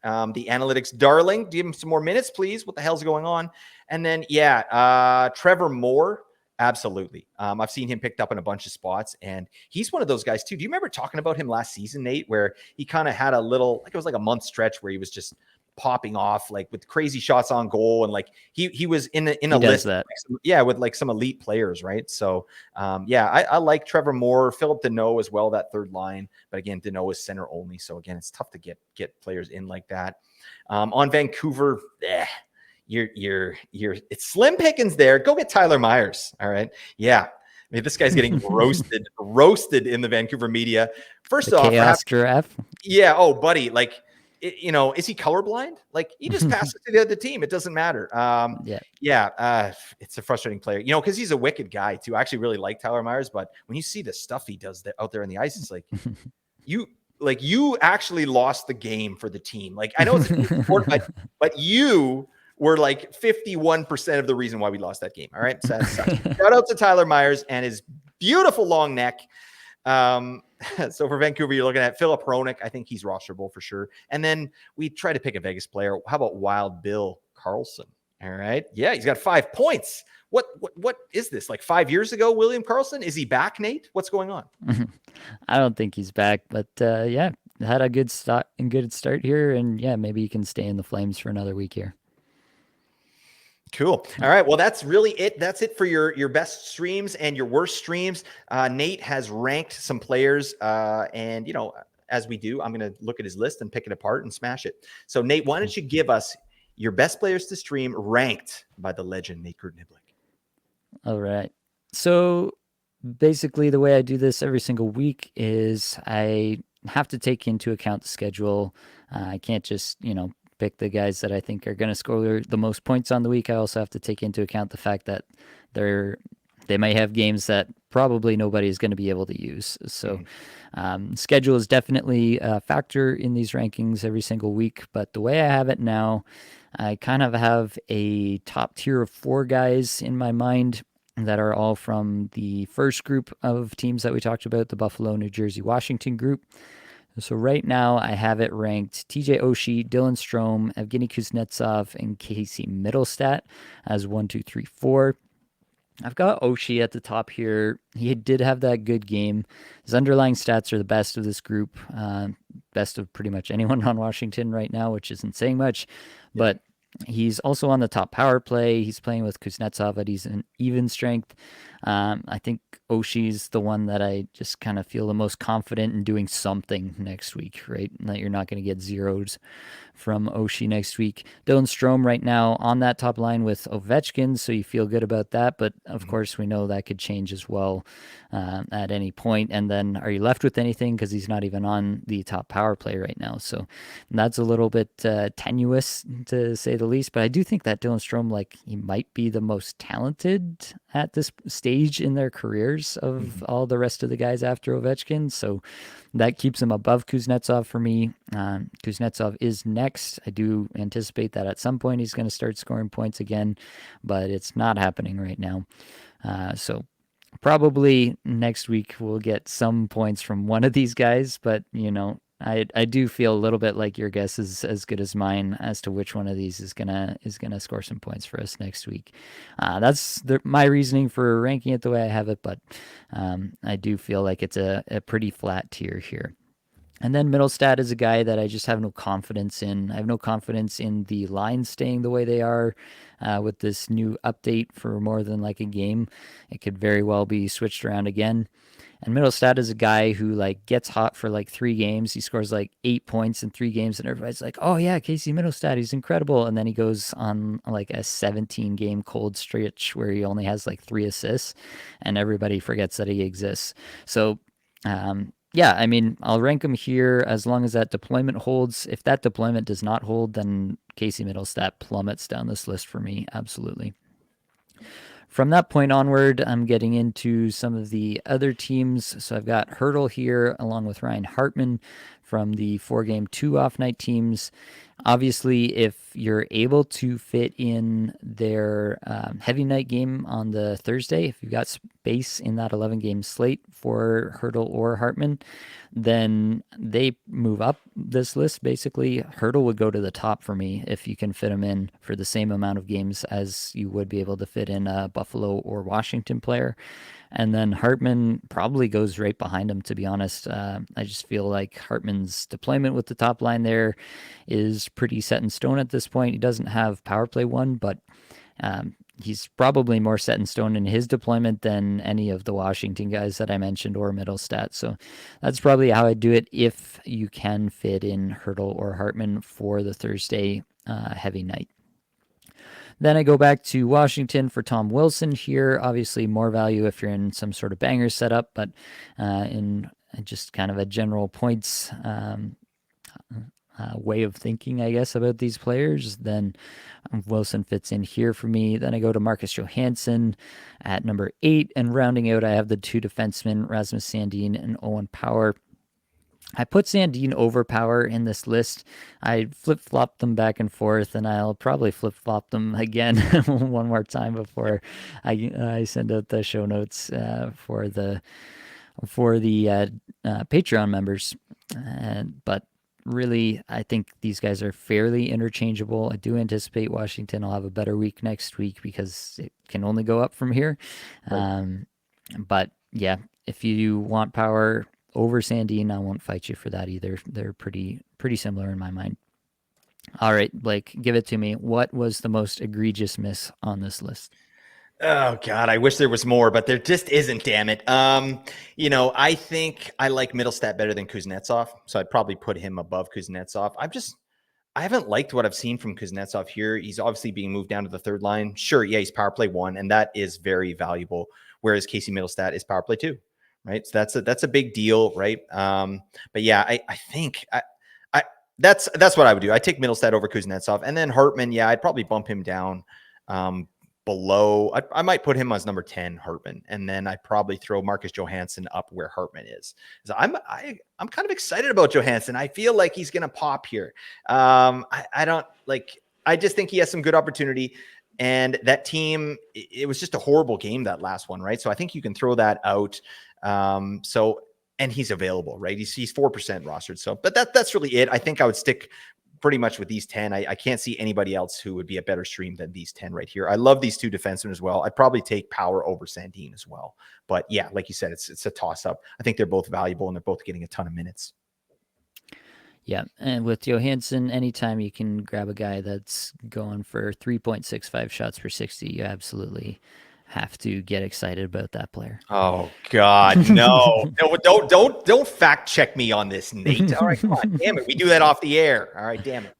The analytics darling, give him some more minutes, please. What the hell's going on? And then Trevor Moore. Absolutely. I've seen him picked up in a bunch of spots, and he's one of those guys too. Do you remember talking about him last season, Nate, where he kind of had a little, like it was like a month stretch where he was just popping off like with crazy shots on goal, and like he was in a list that. with like some elite players, right? So I like Trevor Moore, Philip Deneau as well, that third line, but again, Deneau is center only, so again, it's tough to get players in like that. On Vancouver, it's slim pickings there. Go get Tyler Myers. All right. Yeah. I mean, this guy's getting roasted in the Vancouver media. First off, chaos giraffe. Yeah. Oh, buddy. Like, is he colorblind? Like, he just passes to the other team. It doesn't matter. It's a frustrating player, because he's a wicked guy too. I actually really like Tyler Myers, but when you see the stuff he does out there on the ice, it's like you actually lost the game for the team. Like, I know it's a team sport, but you were like 51% of the reason why we lost that game. All right. So shout out to Tyler Myers and his beautiful long neck. So for Vancouver, you're looking at Philip Hronik. I think he's rosterable for sure. And then we try to pick a Vegas player. How about Wild Bill Carlson? All right. Yeah, he's got 5 points. What is this? Like 5 years ago, William Carlson? Is he back, Nate? What's going on? I don't think he's back, but yeah, had a good start here, and yeah, maybe he can stay in the Flames for another week here. Cool. All right. Well, that's really it. That's it for your best streams and your worst streams. Nate has ranked some players, and as we do, I'm going to look at his list and pick it apart and smash it. So, Nate, why don't you give us your best players to stream ranked by the legend Nate Niblick? All right. So basically, the way I do this every single week is I have to take into account the schedule. I can't just, pick the guys that I think are going to score the most points on the week. I also have to take into account the fact that they might have games that probably nobody is going to be able to use. So, schedule is definitely a factor in these rankings every single week. But the way I have it now, I kind of have a top tier of 4 guys in my mind that are all from the first group of teams that we talked about, the Buffalo, New Jersey, Washington group. So right now I have it ranked TJ Oshie, Dylan Strome, Evgeny Kuznetsov, and Casey Middlestat as 1, 2, 3, 4. I've got Oshie at the top here. He did have that good game. His underlying stats are the best of this group, best of pretty much anyone on Washington right now, which isn't saying much. But he's also on the top power play. He's playing with Kuznetsov at he's an even strength. I think Oshie's the one that I just kind of feel the most confident in doing something next week, right? That you're not going to get zeros from Oshie next week. Dylan Strome right now on that top line with Ovechkin, so you feel good about that. But of course, we know that could change as well at any point. And then are you left with anything? Because he's not even on the top power play right now. So that's a little bit tenuous to say the least. But I do think that Dylan Strome, like, he might be the most talented at this stage in their careers of all the rest of the guys after Ovechkin. So that keeps him above Kuznetsov for me. Kuznetsov is next. I do anticipate that at some point he's going to start scoring points again, but it's not happening right now. So probably next week we'll get some points from one of these guys, but I do feel a little bit like your guess is as good as mine as to which one of these is gonna score some points for us next week. That's my reasoning for ranking it the way I have it, but I do feel like it's a pretty flat tier here. And then Middlestat is a guy that I just have no confidence in. I have no confidence in the lines staying the way they are with this new update for more than like a game. It could very well be switched around again. And Middlestat is a guy who like gets hot for like 3 games. He scores like 8 points in 3 games, and everybody's like, "Oh yeah, Casey Middlestat, he's incredible." And then he goes on like a 17-game cold stretch where he only has like 3 assists, and everybody forgets that he exists. So, yeah, I mean, I'll rank him here as long as that deployment holds. If that deployment does not hold, then Casey Middlestat plummets down this list for me. Absolutely. From that point onward, I'm getting into some of the other teams. So I've got Hurdle here along with Ryan Hartman from the 4-game 2-off night teams. Obviously, if you're able to fit in their heavy night game on the Thursday, if you've got space in that 11-game slate for Hurdle or Hartman, then they move up this list. Basically, Hurdle would go to the top for me if you can fit them in for the same amount of games as you would be able to fit in a Buffalo or Washington player. And then Hartman probably goes right behind him, to be honest. I just feel like Hartman's deployment with the top line there is pretty set in stone at this point. He doesn't have power play one, but he's probably more set in stone in his deployment than any of the Washington guys that I mentioned or Middlestat. So that's probably how I do it if you can fit in Hurdle or Hartman for the Thursday heavy night. Then I go back to Washington for Tom Wilson here. Obviously, more value if you're in some sort of banger setup, but in just kind of a general points way of thinking, I guess, about these players, then Wilson fits in here for me. Then I go to Marcus Johansson at number 8, and rounding out, I have the 2 defensemen, Rasmus Sandin and Owen Power. I put Sandin over Power in this list. I flip-flopped them back and forth, and I'll probably flip-flop them again one more time before I send out the show notes for the for the Patreon members. But really, I think these guys are fairly interchangeable. I do anticipate Washington will have a better week next week because it can only go up from here. Right. Um, but yeah, if you want power over Sandine, I won't fight you for that either. They're pretty similar in my mind. All right, Blake, give it to me. What was the most egregious miss on this list? Oh God, I wish there was more, but there just isn't. Damn it. I think I like Middlestat better than Kuznetsov, so I'd probably put him above Kuznetsov. I haven't liked what I've seen from Kuznetsov here. He's obviously being moved down to the third line. Sure, yeah, he's power play one, and that is very valuable. Whereas Casey Middlestat is power play two, right? So that's a big deal, right? But yeah, I think I that's what I would do. I take Middlestat over Kuznetsov, and then Hartman. Yeah, I'd probably bump him down below. I might put him as number 10, Hartman, and then I probably throw Marcus Johansson up where Hartman is. So I'm kind of excited about Johansson. I feel like he's gonna pop here. I don't like. I just think he has some good opportunity. And that team, it was just a horrible game, that last one, right? So I think you can throw that out. And he's available, right? He's 4% rostered. So, but that's really it. I think I would stick pretty much with these 10. I can't see anybody else who would be a better stream than these 10 right here. I love these two defensemen as well. I'd probably take Power over Sandine as well. But yeah, like you said, it's a toss up. I think they're both valuable and they're both getting a ton of minutes. Yeah, and with Johansson, anytime you can grab a guy that's going for 3.65 shots per 60, you absolutely have to get excited about that player. Oh God, no. No, don't fact check me on this, Nate. All right, come on, damn it. We do that off the air. All right, damn it.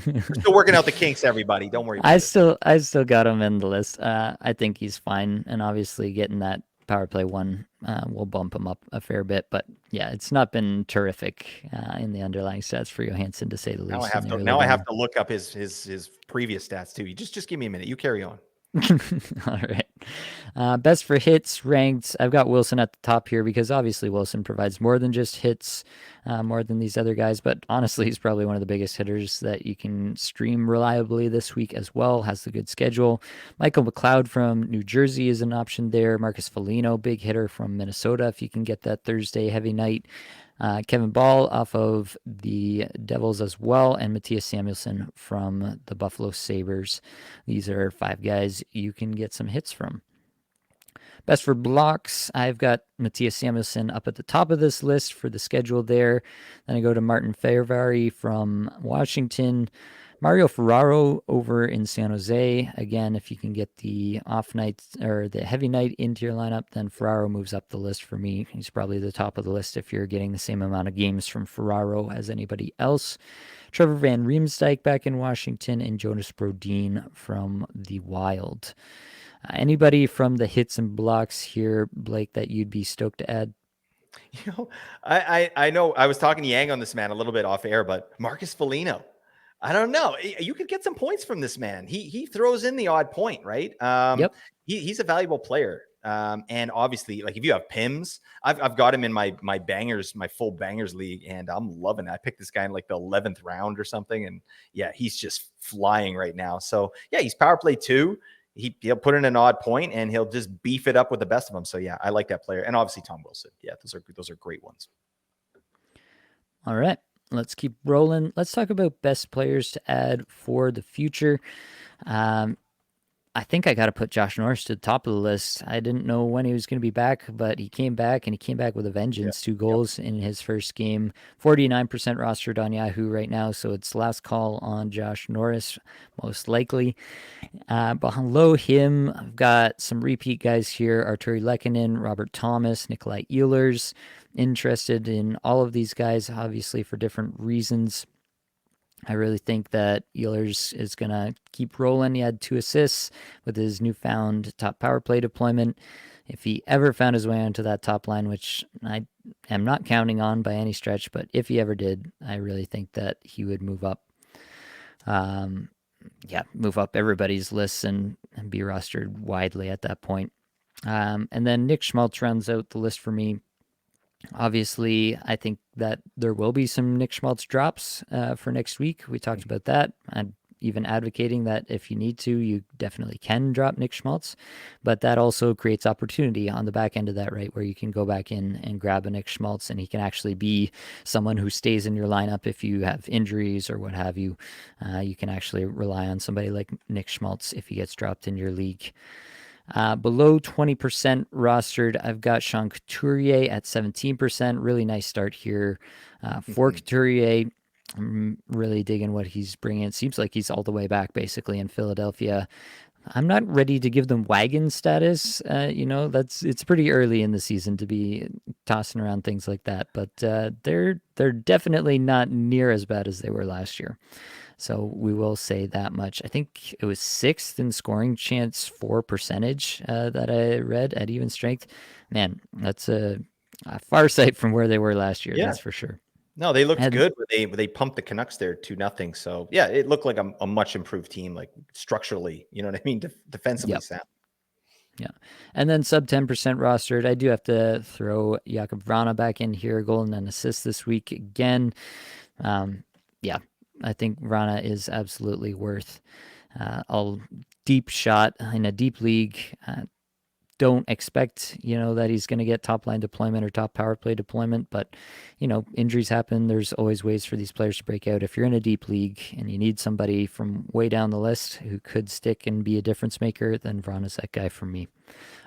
We're still working out the kinks, everybody. Don't worry I about it. still I still got him in the list. I think he's fine, and obviously getting that power play one will bump him up a fair bit. But yeah, it's not been terrific in the underlying stats for Johansson, to say the Now I least, and have they to really now I have don't. to look up his previous stats too. You just give me a minute. You carry on. All right. Best for hits ranked. I've got Wilson at the top here because obviously Wilson provides more than just hits, more than these other guys. But honestly, he's probably one of the biggest hitters that you can stream reliably this week as well. Has the good schedule. Michael McLeod from New Jersey is an option there. Marcus Foligno, big hitter from Minnesota, if you can get that Thursday heavy night. Kevin Ball off of the Devils as well, and Matthias Samuelsson from the Buffalo Sabres. These are five guys you can get some hits from. Best for blocks, I've got Matthias Samuelsson up at the top of this list for the schedule there. Then I go to Martin Fehervary from Washington. Mario Ferraro over in San Jose. Again, if you can get the off night or the heavy night into your lineup, then Ferraro moves up the list for me. He's probably the top of the list if you're getting the same amount of games from Ferraro as anybody else. Trevor Van Riemsdyk back in Washington, and Jonas Brodin from the Wild. Anybody from the hits and blocks here, Blake, that you'd be stoked to add? You know, I know I was talking to Yang on this, man, a little bit off air, but Marcus Foligno, I don't know. You could get some points from this man. He throws in the odd point, right? Yep. He's a valuable player. And obviously, like if you have Pims, I've got him in my bangers, my full bangers league, and I'm loving it. I picked this guy in like the 11th round or something, and yeah, he's just flying right now. So yeah, he's power play two. He'll put in an odd point and he'll just beef it up with the best of them. So yeah, I like that player. And obviously Tom Wilson. Yeah, those are great ones. All right. Let's keep rolling. Let's talk about best players to add for the future. Um, I think I got to put Josh Norris to the top of the list. I didn't know when he was going to be back, but he came back and he came back with a Yeah. vengeance. Two Yep. goals in his first game. 49% rostered on Yahoo right now, so it's last call on Josh Norris, most likely. Below him, I've got some repeat guys here: Arturi Lehkonen, Robert Thomas, Nikolai Ehlers. Interested in all of these guys, obviously for different reasons. I really think that Ehlers is going to keep rolling. He had 2 assists with his newfound top power play deployment. If he ever found his way onto that top line, which I am not counting on by any stretch, but if he ever did, I really think that he would move up. Move up everybody's lists and be rostered widely at that point. And then Nick Schmaltz rounds out the list for me. Obviously, I think that there will be some Nick Schmaltz drops for next week. We talked about that. even advocating that if you need to, you definitely can drop Nick Schmaltz. But that also creates opportunity on the back end of that, right, where you can go back in and grab a Nick Schmaltz, and he can actually be someone who stays in your lineup if you have injuries or what have you. You can actually rely on somebody like Nick Schmaltz if he gets dropped in your league. Below 20% rostered, I've got Sean Couturier at 17%. Really nice start here for Couturier. I'm really digging what he's bringing. It seems like he's all the way back basically in Philadelphia. I'm not ready to give them wagon status. It's pretty early in the season to be tossing around things like that, but they're definitely not near as bad as they were last year. So we will say that much. I think it was sixth in scoring chance for percentage that I read at even strength. Man, that's a far sight from where they were last year. Yeah. That's for sure. No, they looked And good when they pumped the Canucks there 2-0. So yeah, it looked like a much improved team, like structurally. You know what I mean? Defensively yep, sound. yeah. And then sub 10% rostered. I do have to throw Jakub Vrana back in here, goal and an assist this week again. Yeah, I think Vrana is absolutely worth a deep shot in a deep league. Don't expect, that he's going to get top line deployment or top power play deployment, but, injuries happen. There's always ways for these players to break out. If you're in a deep league and you need somebody from way down the list who could stick and be a difference maker, then Vrana's that guy for me.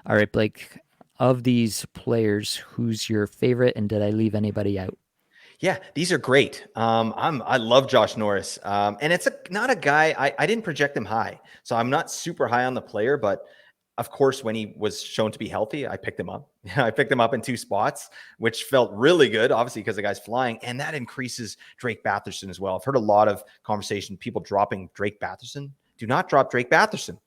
All right, Blake, of these players, who's your favorite, and did I leave anybody out? Yeah, these are great. I love Josh Norris, and it's not a guy I didn't project him high, so I'm not super high on the player. But of course, when he was shown to be healthy, I picked him up. I picked him up in two spots, which felt really good, obviously because the guy's flying, and that increases Drake Batherson as well. I've heard a lot of conversation, people dropping Drake Batherson. Do not drop Drake Batherson.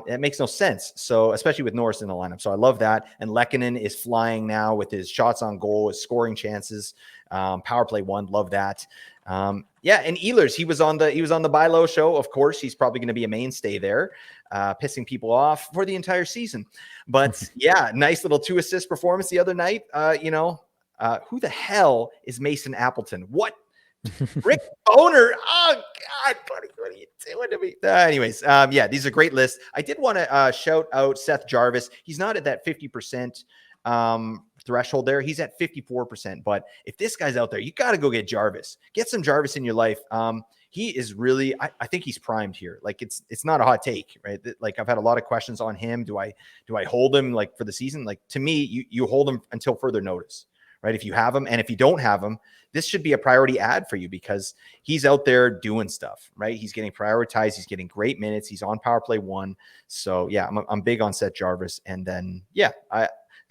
It makes no sense. So, especially with Norris in the lineup. So I love that. And Lehkonen is flying now with his shots on goal, his scoring chances. Power play one, love that. Yeah, and Ehlers, he was on the Buy Low show. Of course, he's probably going to be a mainstay there, pissing people off for the entire season. But yeah, nice little 2-assist performance the other night. Who the hell is Mason Appleton? What? Rick Boner. Oh God, what are you doing to me? Anyways, yeah, these are great lists. I did want to shout out Seth Jarvis. He's not at that 50% threshold there. He's at 54%. But if this guy's out there, you got to go get Jarvis. Get some Jarvis in your life. He is really, I think he's primed here. Like it's not a hot take, right? Like I've had a lot of questions on him. Do I hold him like for the season? Like to me, you hold him until further notice, right? If you have him, and if you don't have him, this should be a priority ad for you because he's out there doing stuff, right? He's getting prioritized. He's getting great minutes. He's on power play one. So yeah, I'm big on Seth Jarvis. And then, yeah,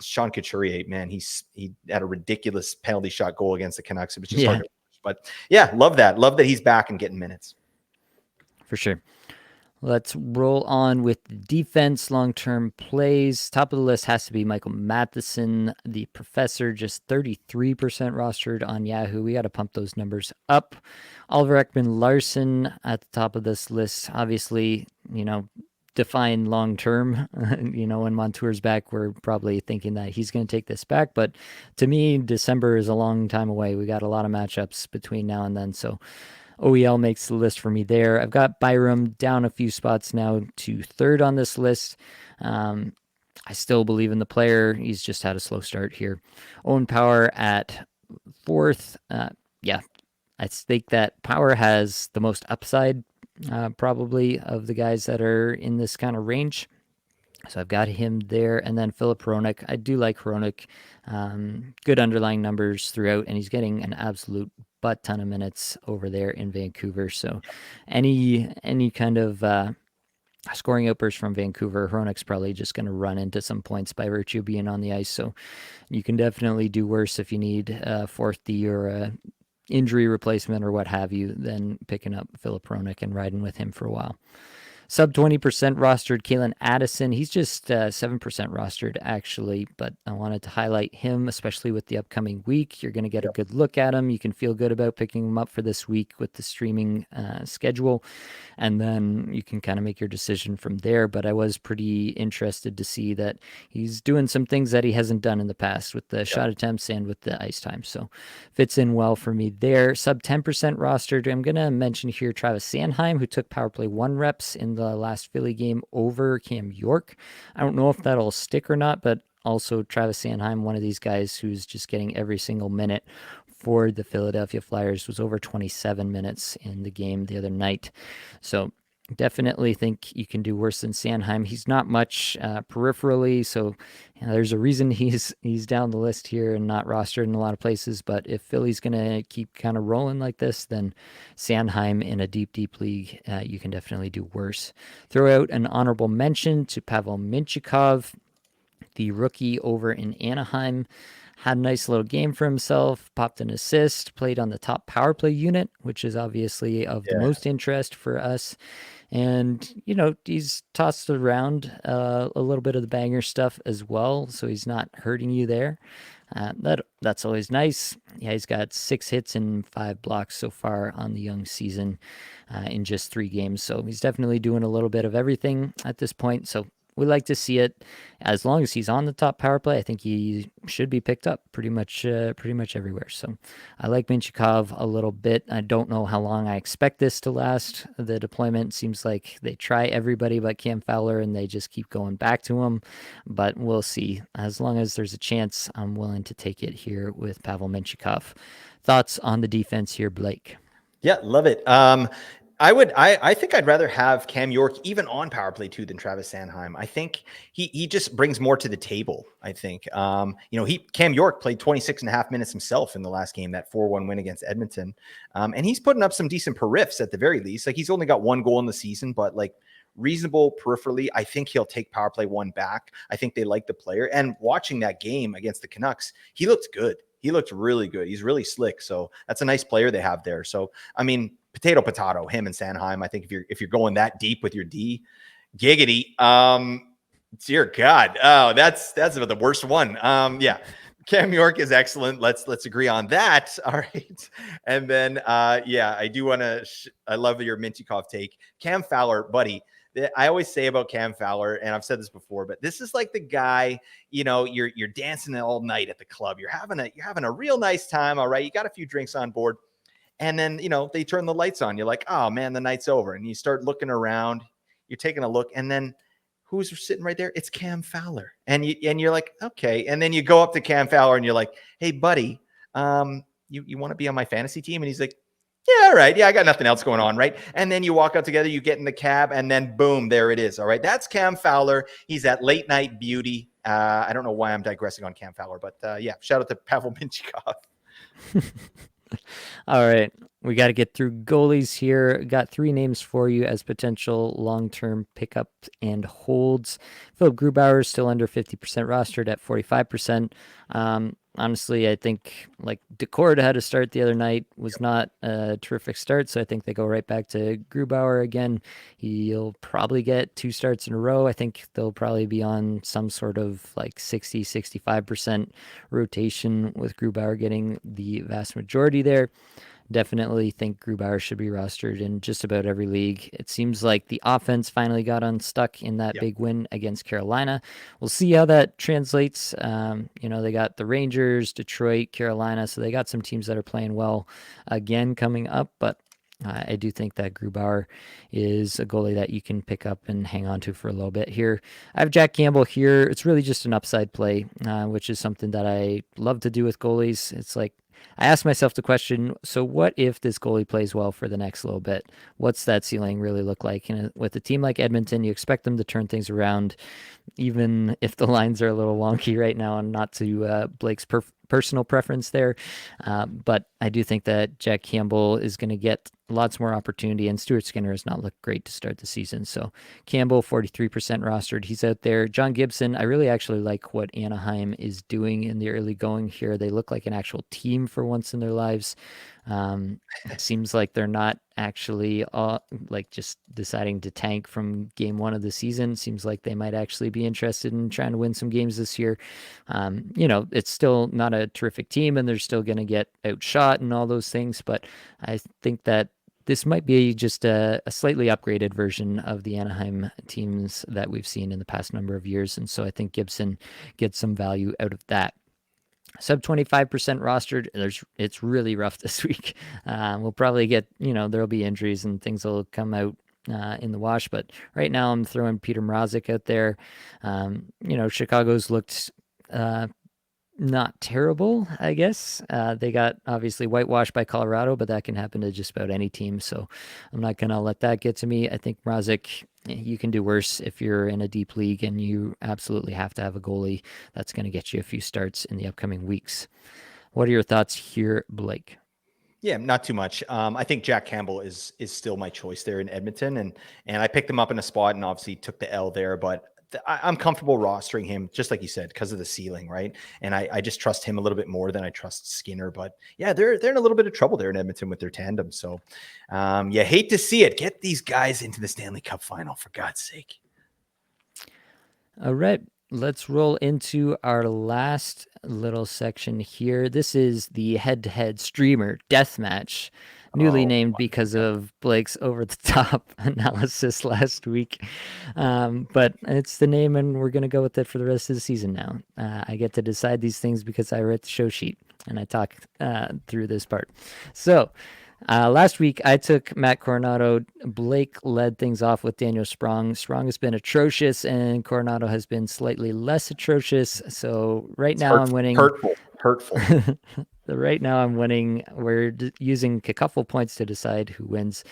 Sean Couturier, man, he had a ridiculous penalty shot goal against the Canucks. It was just hard Yeah, to watch. But yeah, love that. Love that he's back and getting minutes. for sure. Let's roll on with defense long-term plays. Top of the list has to be Michael Matheson, the professor, just 33% rostered on Yahoo. We got to pump those numbers up. Oliver Ekman-Larsson at the top of this list. Obviously, define long-term. When Montour's back, we're probably thinking that he's going to take this back. But to me, December is a long time away. We got a lot of matchups between now and then. So OEL makes the list for me there. I've got Byram down a few spots now to third on this list. I still believe in the player. He's just had a slow start here. Owen Power at fourth. Yeah, I think that Power has the most upside, probably, of the guys that are in this kind of range. So I've got him there. And then Philip Hronik. I do like Hronik. Good underlying numbers throughout, and he's getting an absolute butt ton of minutes over there in Vancouver. So any kind of scoring outburst from Vancouver, Hronik's probably just going to run into some points by virtue of being on the ice. So you can definitely do worse if you need a fourth D or a injury replacement or what have you than picking up Philip Hronik and riding with him for a while. Sub 20% rostered Kalen Addison. He's just 7% rostered, actually, but I wanted to highlight him, especially with the upcoming week. You're going to get a Yep. good look at him. You can feel good about picking him up for this week with the streaming schedule, and then you can kind of make your decision from there. But I was pretty interested to see that he's doing some things that he hasn't done in the past with the Yep. shot attempts and with the ice time. So fits in well for me there. Sub 10% rostered. I'm going to mention here Travis Sanheim, who took power play 1 reps in the last Philly game over Cam York. I don't know if that'll stick or not, but also Travis Sanheim, one of these guys who's just getting every single minute for the Philadelphia Flyers, was over 27 minutes in the game the other night. So definitely think you can do worse than Sanheim. He's not much peripherally, so there's a reason he's down the list here and not rostered in a lot of places. But if Philly's gonna keep kind of rolling like this, then Sanheim in a deep league, you can definitely do worse. Throw out an honorable mention to Pavel Minchikov, the rookie over in Anaheim. Had a nice little game for himself, popped an assist, played on the top power play unit, which is obviously of the Yeah. most interest for us. And, he's tossed around a little bit of the banger stuff as well, so he's not hurting you there. That's always nice. Yeah, he's got 6 hits and 5 blocks so far on the young season in just 3 games. So he's definitely doing a little bit of everything at this point. So we like to see it. As long as he's on the top power play, I think he should be picked up pretty much everywhere. So I like Minchikov a little bit. I don't know how long I expect this to last. The deployment seems like they try everybody but Cam Fowler, and they just keep going back to him. But we'll see. As long as there's a chance, I'm willing to take it here with Pavel Minchikov. Thoughts on the defense here, Blake? Yeah, love it. I think I'd rather have Cam York even on power play too than Travis Sanheim. I think he just brings more to the table. I think Cam York played 26 and a half minutes himself in the last game, that 4-1 win against Edmonton. And he's putting up some decent periffs at the very least. Like, he's only got 1 goal in the season, but like, reasonable peripherally. I think he'll take power play 1 back. I think they like the player. And watching that game against the Canucks, he looked good. He looked really good. He's really slick. So that's a nice player they have there. So, I mean, potato, him and Sanheim. I think if you're going that deep with your D, giggity. Dear God. Oh, that's about the worst one. Yeah. Cam York is excellent. Let's agree on that. All right. And then I do want to I love your Minchikov take. Cam Fowler, buddy. I always say about Cam Fowler, and I've said this before, but this is like the guy, you're dancing all night at the club. You're having a real nice time. All right. You got a few drinks on board. And then, they turn the lights on. You're like, oh man, the night's over. And you start looking around, you're taking a look, and then who's sitting right there? It's Cam Fowler. And you're like, okay. And then you go up to Cam Fowler and you're like, hey buddy, you want to be on my fantasy team? And he's like, yeah, all right. Yeah, I got nothing else going on, right? And then you walk out together, you get in the cab, and then boom, there it is. All right. That's Cam Fowler. He's that late night beauty. I don't know why I'm digressing on Cam Fowler, but shout out to Pavel Minchikov. All right. We got to get through goalies here. Got 3 names for you as potential long-term pickups and holds. Philip Grubauer is still under 50% rostered at 45%. Honestly, I think like Decord had a start the other night, was not a terrific start, so I think they go right back to Grubauer again. He'll probably get 2 starts in a row. I think they'll probably be on some sort of like 65% rotation with Grubauer getting the vast majority there. Definitely think Grubauer should be rostered in just about every league. It seems like the offense finally got unstuck in that Yep. big win against Carolina. We'll see how that translates. They got the Rangers, Detroit, Carolina, so they got some teams that are playing well again coming up, but I do think that Grubauer is a goalie that you can pick up and hang on to for a little bit here. I have Jack Campbell here. It's really just an upside play, which is something that I love to do with goalies. It's like I ask myself the question, so what if this goalie plays well for the next little bit? What's that ceiling really look like? And with a team like Edmonton, you expect them to turn things around, even if the lines are a little wonky right now, and not to Blake's personal preference there. But I do think that Jack Campbell is going to get lots more opportunity, and Stuart Skinner has not looked great to start the season. So Campbell, 43% rostered. He's out there. John Gibson, I really actually like what Anaheim is doing in the early going here. They look like an actual team for once in their lives. It seems like they're not actually like just deciding to tank from game one of the season. Seems like they might actually be interested in trying to win some games this year. It's still not a terrific team and they're still going to get outshot and all those things, but I think that this might be just a slightly upgraded version of the Anaheim teams that we've seen in the past number of years. And so I think Gibson gets some value out of that. Sub 25% rostered. It's really rough this week. We'll probably get, there'll be injuries and things will come out in the wash. But right now I'm throwing Peter Mrazek out there. Chicago's looked not terrible, I guess. They got obviously whitewashed by Colorado, but that can happen to just about any team. So I'm not going to let that get to me. I think Mrazek, you can do worse if you're in a deep league and you absolutely have to have a goalie that's going to get you a few starts in the upcoming weeks. What are your thoughts here, Blake? Yeah, not too much. I think Jack Campbell is still my choice there in Edmonton, and I picked him up in a spot and obviously took the L there, but I'm comfortable rostering him, just like you said, because of the ceiling, right? And I just trust him a little bit more than I trust Skinner. But yeah, they're in a little bit of trouble there in Edmonton with their tandem. So hate to see it. Get these guys into the Stanley Cup final, for God's sake. All right. Let's roll into our last little section here. This is the head-to-head streamer deathmatch, newly named because of Blake's over-the-top analysis last week. But it's the name, and we're going to go with it for the rest of the season now. I get to decide these things because I write the show sheet, and I talk through this part. So last week, I took Matt Coronado. Blake led things off with Daniel Sprong. Sprong has been atrocious, and Coronado has been slightly less atrocious. So I'm winning. Hurtful. Right now, I'm winning. We're using Cacuffle points to decide who wins.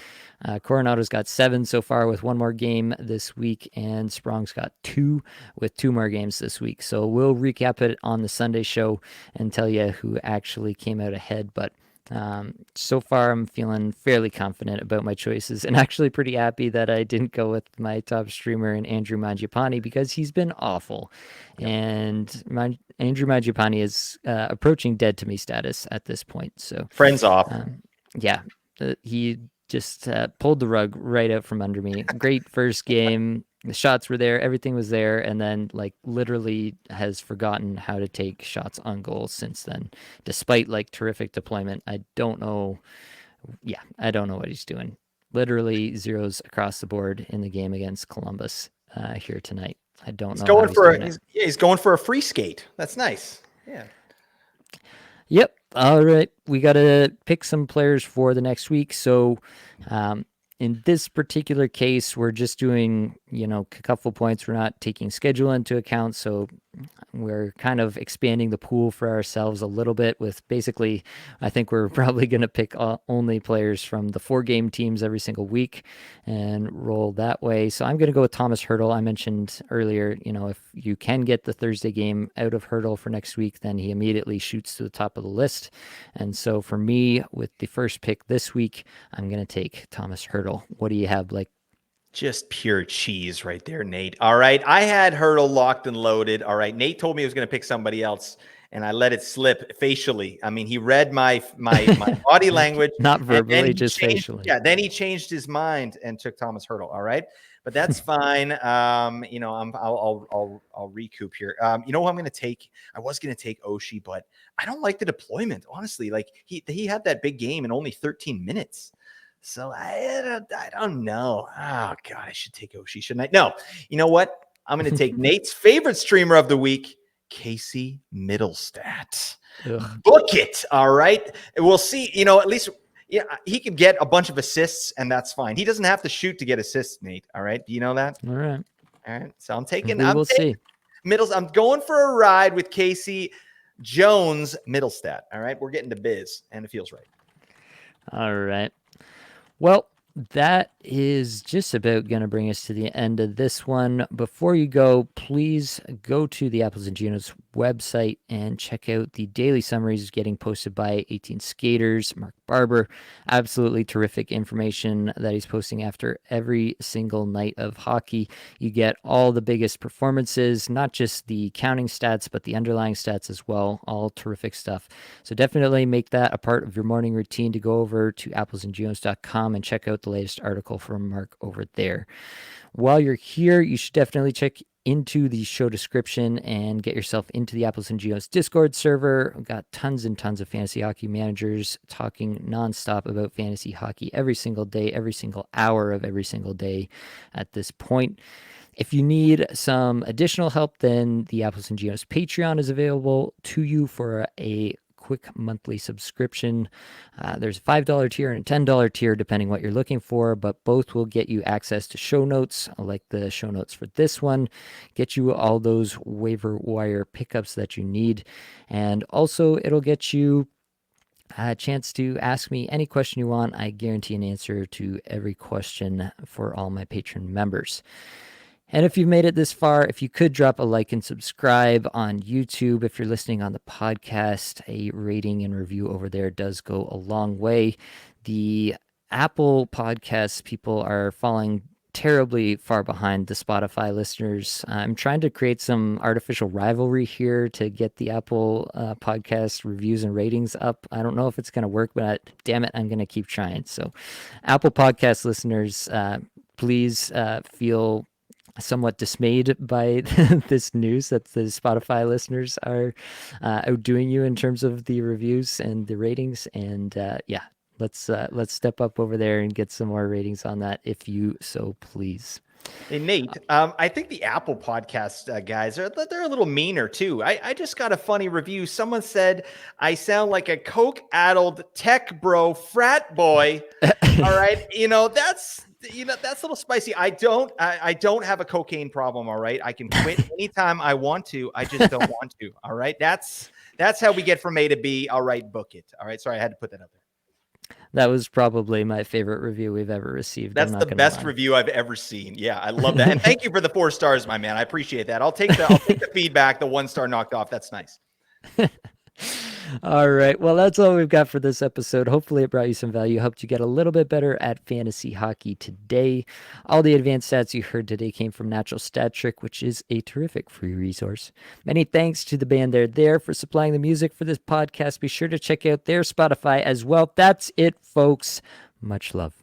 Coronado's got 7 so far with 1 more game this week, and Sprong's got 2 with 2 more games this week. So we'll recap it on the Sunday show and tell you who actually came out ahead. But so far, I'm feeling fairly confident about my choices and actually pretty happy that I didn't go with my top streamer in Andrew Mangiapane because he's been awful. Yep. And Andrew Mangiapane is approaching dead to me status at this point. So friends off. He just pulled the rug right out from under me. Great first game. The shots were there. Everything was there. And then literally has forgotten how to take shots on goal since then, despite terrific deployment. I don't know. Yeah, I don't know what he's doing. Literally zeros across the board in the game against Columbus here tonight. I don't know. He's going for a free skate. That's nice. Yeah. Yep. All right. We got to pick some players for the next week. So in this particular case, we're just doing, a couple points. We're not taking schedule into account. So we're kind of expanding the pool for ourselves a little bit with basically, I think we're probably going to pick only players from the 4-game teams every single week and roll that way. So I'm going to go with Thomas Hertl. I mentioned earlier, if you can get the Thursday game out of Hertl for next week, then he immediately shoots to the top of the list. And so for me, with the first pick this week, I'm going to take Thomas Hertl. What do you have, Blake? Just pure cheese right there, Nate. All right. I had Hertl locked and loaded. All right. Nate told me he was going to pick somebody else, and I let it slip facially. I mean, he read my body language. Not verbally, just facially. Yeah. Then he changed his mind and took Thomas Hertl. All right. But that's fine. I'll recoup here. You know who I'm going to take? I was going to take Oshie, but I don't like the deployment. Honestly, he had that big game in only 13 minutes. So I don't know. Oh, God, I should take Oshie, shouldn't I? No. You know what? I'm going to take Nate's favorite streamer of the week, Casey Middlestat. Ugh. Book it. All right. We'll see. At least he could get a bunch of assists, and that's fine. He doesn't have to shoot to get assists, Nate. All right. Do you know that? All right. So I'm taking see. I'm going for a ride with Casey Jones Middlestat. All right. We're getting to biz, and it feels right. All right. Well, that is just about going to bring us to the end of this one. Before you go, please go to the Apples and Ginos website and check out the daily summaries getting posted by 18 Skaters, Mark Barber. Absolutely terrific information that he's posting after every single night of hockey. You get all the biggest performances, not just the counting stats, but the underlying stats as well. All terrific stuff. So definitely make that a part of your morning routine to go over to applesandgenos.com and check out the latest article from Mark over there. While you're here, you should definitely check into the show description and get yourself into the Apples and Geos Discord server. We've got tons and tons of fantasy hockey managers talking nonstop about fantasy hockey every single day, every single hour of every single day at this point. If you need some additional help, then the Apples and Geos Patreon is available to you for a quick monthly subscription. There's a $5 tier and a $10 tier, depending what you're looking for, but both will get you access to show notes, like the show notes for this one, get you all those waiver wire pickups that you need, and also it'll get you a chance to ask me any question you want. I guarantee an answer to every question for all my patron members. And if you've made it this far, if you could drop a like and subscribe on YouTube, if you're listening on the podcast, a rating and review over there does go a long way. The Apple Podcasts people are falling terribly far behind the Spotify listeners. I'm trying to create some artificial rivalry here to get the Apple podcast reviews and ratings up. I don't know if it's going to work, but damn it, I'm going to keep trying. So Apple Podcast listeners, please feel somewhat dismayed by this news that the Spotify listeners are outdoing you in terms of the reviews and the ratings. And yeah, let's step up over there and get some more ratings on that, if you so please. Hey, Nate, I think the Apple podcast guys they're a little meaner too. I just got a funny review. Someone said I sound like a coke-addled tech bro frat boy. All right, that's a little spicy. I don't have a cocaine problem. All right, I can quit anytime I want to. I just don't want to. All right, that's how we get from A to B. All right, book it. All right, sorry, I had to put that up there. That was probably my favorite review we've ever received. That's the best review I've ever seen. Yeah, I love that. And thank you for the 4 stars, my man. I appreciate that. I'll take the feedback, the 1 star knocked off. That's nice. All right. Well, that's all we've got for this episode. Hopefully it brought you some value, helped you get a little bit better at fantasy hockey today. All the advanced stats you heard today came from Natural Stat Trick, which is a terrific free resource. Many thanks to the band there for supplying the music for this podcast. Be sure to check out their Spotify as well. That's it, folks. Much love.